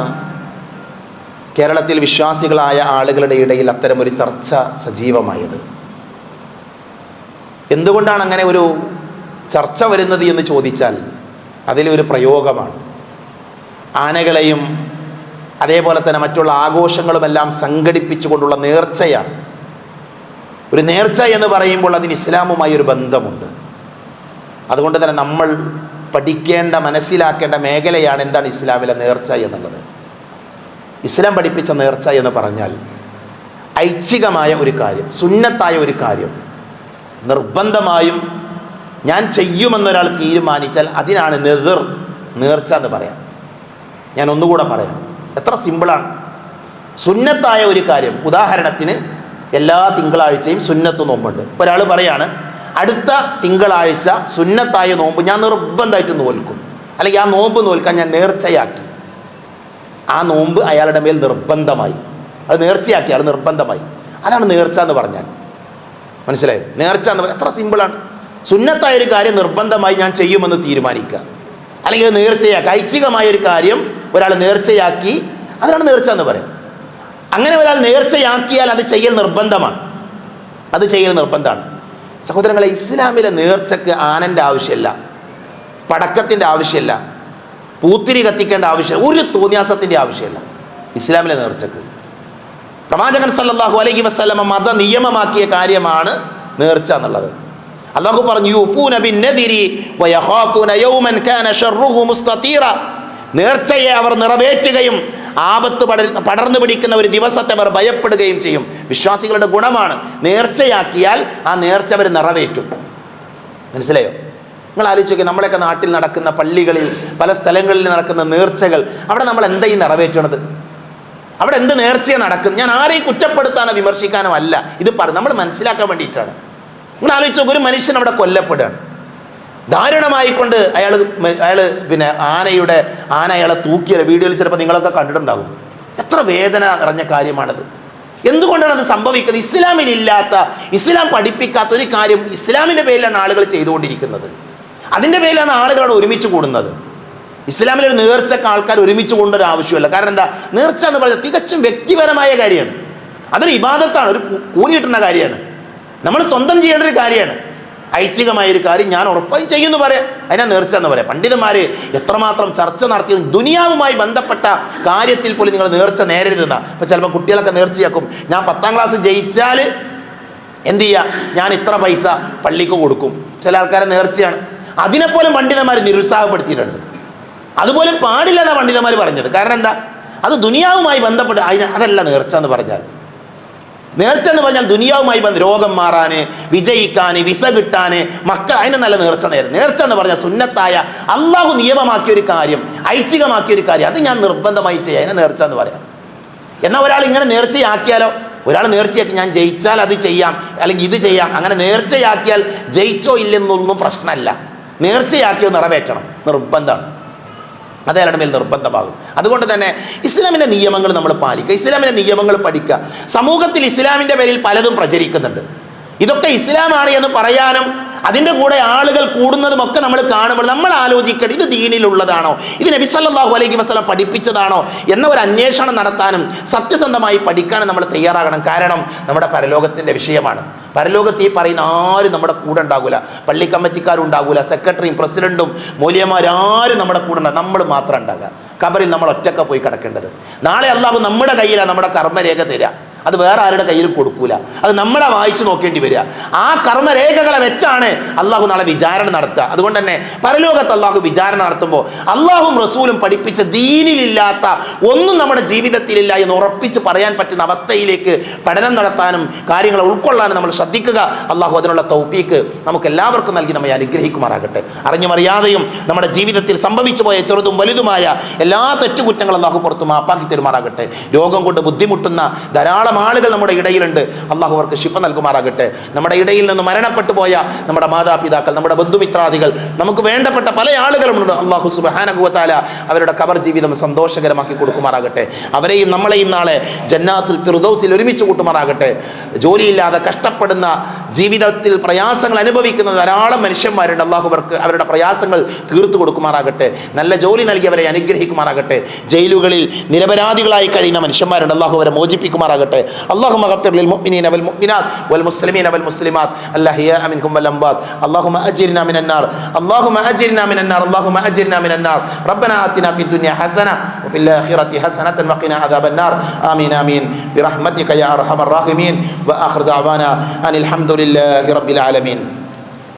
കേരളത്തിൽ വിശ്വാസികളായ ആളുകളുടെ ഇടയിൽ അത്തരമൊരു ചർച്ച സജീവമായത്. എന്തുകൊണ്ടാണ് അങ്ങനെ ഒരു ചർച്ച വരുന്നത് എന്ന് ചോദിച്ചാൽ അതിലൊരു പ്രയോഗമാണ്. ആനകളെയും അതേപോലെ തന്നെ മറ്റുള്ള ആഘോഷങ്ങളുമെല്ലാം സംഘടിപ്പിച്ചുകൊണ്ടുള്ള നേർച്ചയാണ്. ഒരു നേർച്ച എന്ന് പറയുമ്പോൾ അതിന് ഇസ്ലാമുമായി ഒരു ബന്ധമുണ്ട്. അതുകൊണ്ട് തന്നെ നമ്മൾ പഠിക്കേണ്ട, മനസ്സിലാക്കേണ്ട മേഖലയാണ് എന്താണ് ഇസ്ലാമിലെ നേർച്ച എന്നുള്ളത്. ഇസ്ലാം പഠിപ്പിച്ച നേർച്ച എന്ന് പറഞ്ഞാൽ ഐച്ഛികമായ ഒരു കാര്യം, സുന്നത്തായ ഒരു കാര്യം നിർബന്ധമായും ഞാൻ ചെയ്യുമെന്നൊരാൾ തീരുമാനിച്ചാൽ അതിനാണ് നെദർ, നേർച്ച എന്ന് പറയാം. ഞാൻ ഒന്നുകൂടെ പറയാം, എത്ര സിമ്പിളാണ്. സുന്നത്തായ ഒരു കാര്യം, ഉദാഹരണത്തിന് എല്ലാ തിങ്കളാഴ്ചയും സുന്നത്ത് നോമ്പുണ്ട്. ഒരാൾ പറയാണ് അടുത്ത തിങ്കളാഴ്ച സുന്നത്തായ നോമ്പ് ഞാൻ നിർബന്ധമായിട്ട് നോൽക്കും, അല്ലെങ്കിൽ ആ നോമ്പ് നോൽക്കാൻ ഞാൻ നേർച്ചയാക്കി. ആ നോമ്പ് അയാളുടെ മേൽ നിർബന്ധമായി, അത് നേർച്ചയാക്കി, അത് നിർബന്ധമായി. അതാണ് നേർച്ച എന്ന് പറഞ്ഞാൽ. മനസ്സിലായോ? നേർച്ച എന്ന് എത്ര സിമ്പിളാണ്. സുന്നത്തായ ഒരു കാര്യം നിർബന്ധമായി ഞാൻ ചെയ്യുമെന്ന് തീരുമാനിക്കുക, അല്ലെങ്കിൽ നേർച്ചയാക്കുക. ഐച്ഛികമായ ഒരു കാര്യം ഒരാൾ നേർച്ചയാക്കി, അതിനാണ് നേർച്ച എന്ന് പറയും. അങ്ങനെ ഒരാൾ നേർച്ചയാക്കിയാൽ അത് ചെയ്യൽ നിർബന്ധമാണ്, അത് ചെയ്യൽ നിർബന്ധമാണ്. സഹോദരങ്ങളെ, ഇസ്ലാമിലെ നേർച്ചക്ക് ആനൻ്റെ ആവശ്യമില്ല, പടക്കത്തിൻ്റെ ആവശ്യമില്ല, പൂത്തിരി കത്തിക്കേണ്ട ആവശ്യമില്ല, ഒരു തോന്നിയാസത്തിൻ്റെ ആവശ്യമില്ല ഇസ്ലാമിലെ നേർച്ചക്ക്. പ്രവാചകൻ സല്ലല്ലാഹു അലൈഹി വസല്ലമ മത നിയമമാക്കിയ കാര്യമാണ് നേർച്ച എന്നുള്ളത്. അല്ലാഹു പറഞ്ഞു യൂഫൂന ബിന്നദിരി വയഖാഫൂന യൗമൻ കാന ശർറുഹു മുസ്തതീറ. നേർച്ചയെ അവർ നിറവേറ്റുകയും ആപത്ത് പടർന്നു പിടിക്കുന്ന ഒരു ദിവസത്തെ അവർ ഭയപ്പെടുകയും ചെയ്യും. വിശ്വാസികളുടെ ഗുണമാണ്. നേർച്ചയാക്കിയാൽ ആ നേർച്ച അവർ നിറവേറ്റും. മനസ്സിലായോ? നിങ്ങൾ ആലോചിച്ച് നോക്കി, നമ്മളെയൊക്കെ നാട്ടിൽ നടക്കുന്ന പള്ളികളിൽ പല സ്ഥലങ്ങളിൽ നടക്കുന്ന നേർച്ചകൾ, അവിടെ നമ്മൾ എന്തായി നിറവേറ്റണത്? അവിടെ എന്ത് നേർച്ചയാണ് നടക്കുന്നത്? ഞാൻ ആരെയും കുറ്റപ്പെടുത്താനോ വിമർശിക്കാനോ അല്ല, ഇത് നമ്മൾ മനസ്സിലാക്കാൻ വേണ്ടിയിട്ടാണ്. നിങ്ങൾ ആലോചിച്ച് നോക്കി, ഒരു മനുഷ്യൻ അവിടെ കൊല്ലപ്പെടുകയാണ് ദാരുണമായിക്കൊണ്ട്. അയാൾ പിന്നെ ആന അയാളെ തൂക്കിയ വീഡിയോയിൽ ചിലപ്പോൾ നിങ്ങളൊക്കെ കണ്ടിട്ടുണ്ടാകും. എത്ര വേദന നിറഞ്ഞ കാര്യമാണത്. എന്തുകൊണ്ടാണ് അത് സംഭവിക്കുന്നത്? ഇസ്ലാമിലില്ലാത്ത, ഇസ്ലാം പഠിപ്പിക്കാത്ത ഒരു കാര്യം ഇസ്ലാമിൻ്റെ പേരിലാണ് ആളുകൾ ചെയ്തുകൊണ്ടിരിക്കുന്നത്. അതിൻ്റെ പേരിലാണ് ആളുകളോട് ഒരുമിച്ച് കൂടുന്നത്. ഇസ്ലാമിലൊരു നേർച്ചക്ക് ആൾക്കാർ ഒരുമിച്ച് കൊണ്ടൊരു ആവശ്യമില്ല. കാരണം എന്താ? നേർച്ച എന്ന് പറഞ്ഞാൽ തികച്ചും വ്യക്തിപരമായ കാര്യമാണ്. അതൊരു ഇബാദത്താണ്, ഒരു കൂലി കിട്ടുന്ന കാര്യമാണ്, നമ്മൾ സ്വന്തം ചെയ്യേണ്ട ഒരു കാര്യമാണ്. ഐച്ഛികമായൊരു കാര്യം ഞാൻ ഉറപ്പായും ചെയ്യുമെന്ന് പറയാം, അതിനാ നേർച്ച എന്ന് പറയാം. പണ്ഡിതന്മാർ എത്രമാത്രം ചർച്ച നടത്തി ദുനിയാവുമായി ബന്ധപ്പെട്ട കാര്യത്തിൽ പോലും നിങ്ങൾ നേർച്ച നേരരുതെന്നാ. ഇപ്പം ചിലപ്പോൾ കുട്ടികളൊക്കെ നേർച്ചയാക്കും, ഞാൻ 10ാം ക്ലാസ് ജയിച്ചാൽ എന്ത് ചെയ്യുക, ഞാൻ ഇത്ര പൈസ പള്ളിക്ക് കൊടുക്കും. ചില ആൾക്കാരെ നേർച്ചയാണ്. അതിനെപ്പോലും പണ്ഡിതന്മാർ നിരുത്സാഹപ്പെടുത്തിയിട്ടുണ്ട്. അതുപോലും പാടില്ല എന്നാണ് പണ്ഡിതന്മാർ പറഞ്ഞത്. കാരണം എന്താ? അത് ദുനിയാവുമായി ബന്ധപ്പെട്ട് അതല്ല നേർച്ച എന്ന് പറഞ്ഞാൽ. നേർച്ച എന്ന് പറഞ്ഞാൽ ദുനിയാവുമായി രോഗം മാറാന്, വിജയിക്കാൻ, വിസ കിട്ടാൻ, മക്കൾ, അതിന് നല്ല നേർച്ച നേരം. നേർച്ച എന്ന് പറഞ്ഞാൽ സുന്നത്തായ അള്ളാഹു നിയമമാക്കിയ ഒരു കാര്യം, ഐച്ഛികമാക്കിയ ഒരു കാര്യം, അത് ഞാൻ നിർബന്ധമായി ചെയ്യാം, അതിനെ നേർച്ച എന്ന് പറയാം. എന്നാൽ ഒരാൾ ഇങ്ങനെ നേർച്ചയാക്കിയാലോ, ഒരാൾ നേർച്ചയാക്കി ഞാൻ ജയിച്ചാൽ അത് ചെയ്യാം, അല്ലെങ്കിൽ ഇത് ചെയ്യാം, അങ്ങനെ നേർച്ചയാക്കിയാൽ ജയിച്ചോ ഇല്ലെന്നൊന്നും പ്രശ്നമല്ല. നേർച്ചയാക്കിയോ നിറവേറ്റണം, നിർബന്ധമാണ്. അത് അയാളുടെ മേൽ നിർബന്ധമാകും. അതുകൊണ്ട് തന്നെ ഇസ്ലാമിൻ്റെ നിയമങ്ങൾ നമ്മൾ പാലിക്കുക, ഇസ്ലാമിൻ്റെ നിയമങ്ങൾ പഠിക്കുക. സമൂഹത്തിൽ ഇസ്ലാമിൻ്റെ പേരിൽ പലതും പ്രചരിക്കുന്നുണ്ട്. ഇതൊക്കെ ഇസ്ലാമാണ് എന്ന് പറയാനും അതിൻ്റെ കൂടെ ആളുകൾ കൂടുന്നതുമൊക്കെ നമ്മൾ കാണുമ്പോൾ നമ്മൾ ആലോചിക്കണം, ഇത് ദീനിലുള്ളതാണോ, ഇത് നബി സല്ലല്ലാഹു അലൈഹി വസല്ലം പഠിപ്പിച്ചതാണോ എന്ന ഒരു അന്വേഷണം നടത്താനും സത്യസന്ധമായി പഠിക്കാനും നമ്മൾ തയ്യാറാകണം. കാരണം നമ്മുടെ പരലോകത്തിൻ്റെ വിഷയമാണ്. പരലോകത്ത് ഈ പറയുന്ന ആരും നമ്മുടെ കൂടെ ഉണ്ടാകില്ല. പള്ളി കമ്മിറ്റിക്കാരും ഉണ്ടാകില്ല, സെക്രട്ടറിയും പ്രസിഡന്റും മൂല്യന്മാരാരും നമ്മുടെ കൂടെ ഉണ്ടാകും. നമ്മൾ മാത്രം ഉണ്ടാകുക. ഖബറിൽ നമ്മൾ ഒറ്റക്ക പോയി കിടക്കേണ്ടത്. നാളെ അല്ലാഹു നമ്മുടെ കയ്യിലാണ് നമ്മുടെ കർമ്മരേഖ തരിക. അത് വേറെ ആരുടെ കയ്യിലും കൊടുക്കൂല. അത് നമ്മളെ വായിച്ചു നോക്കേണ്ടി വരിക. ആ കർമ്മരേഖകളെ വെച്ചാണ് അള്ളാഹു നാളെ വിചാരണ നടത്തുക. അതുകൊണ്ട് തന്നെ പരലോകത്ത് അള്ളാഹു വിചാരണ നടത്തുമ്പോൾ അള്ളാഹും റസൂലും പഠിപ്പിച്ച ദീനിലില്ലാത്ത ഒന്നും നമ്മുടെ ജീവിതത്തിലില്ല എന്ന് ഉറപ്പിച്ച് പറയാൻ പറ്റുന്ന അവസ്ഥയിലേക്ക് പഠനം നടത്താനും കാര്യങ്ങൾ ഉൾക്കൊള്ളാനും നമ്മൾ ശ്രദ്ധിക്കുക. അള്ളാഹു അതിനുള്ള തൗഫീക്ക് നമുക്ക് എല്ലാവർക്കും നൽകി നമ്മെ അനുഗ്രഹിക്കുമാറാകട്ടെ. അറിഞ്ഞും അറിയാതെയും നമ്മുടെ ജീവിതത്തിൽ സംഭവിച്ചു പോയ ചെറുതും വലുതുമായ എല്ലാ തെറ്റുകുറ്റങ്ങളും അള്ളാഹു പുറത്തു മാപ്പാക്കി തരുമാറാകട്ടെ. രോഗം കൊണ്ട് ബുദ്ധിമുട്ടുന്ന ധാരാളം ആളുകൾ നമ്മുടെ ഇടയിലുണ്ട്. അള്ളാഹു അവർക്ക് ശിഫ നൽകുമാറാകട്ടെ. നമ്മുടെ ഇടയിൽ നിന്ന് മരണപ്പെട്ടു പോയ നമ്മുടെ മാതാപിതാക്കൾ, നമ്മുടെ ബന്ധുമിത്രാദികൾ, നമുക്ക് വേണ്ടപ്പെട്ട പല ആളുകളുമുണ്ട്. അള്ളാഹു സുബ്ഹാനഹു വ തആല അവരുടെ ഖബർ ജീവിതം സന്തോഷകരമാക്കി കൊടുക്കുമാറാകട്ടെ. അവരെയും നമ്മളെയും നാളെ ജന്നാത്തുൽ ഫിർദൗസിൽ ഒരുമിച്ച് കൂട്ടുമാറാകട്ടെ. ജോലിയില്ലാതെ കഷ്ടപ്പെടുന്ന, ജീവിതത്തിൽ പ്രയാസങ്ങൾ അനുഭവിക്കുന്ന ധാരാളം മനുഷ്യന്മാരുണ്ട്. അള്ളാഹു അവർക്ക് അവരുടെ പ്രയാസങ്ങൾ തീർത്തു കൊടുക്കുമാറാകട്ടെ. നല്ല ജോലി നൽകി അവരെ അനുഗ്രഹിക്കുമാറാകട്ടെ. ജയിലുകളിൽ നിരപരാധികളായി കഴിയുന്ന മനുഷ്യന്മാരുണ്ട്. അള്ളാഹു അവരെ മോചിപ്പിക്കുമാറാകട്ടെ. اللهم اغفر للمؤمنين والمؤمنات والمسلمين والمسلمات الأحياء منهم والأموات. اللهم أجرنا من النار، اللهم أجرنا من النار، اللهم أجرنا من النار. ربنا آتنا في الدنيا حسنة وفي الآخرة حسنة وقنا عذاب النار. آمين آمين برحمتك يا أرحم الراحمين. وآخر دعوانا أن الحمد لله رب العالمين.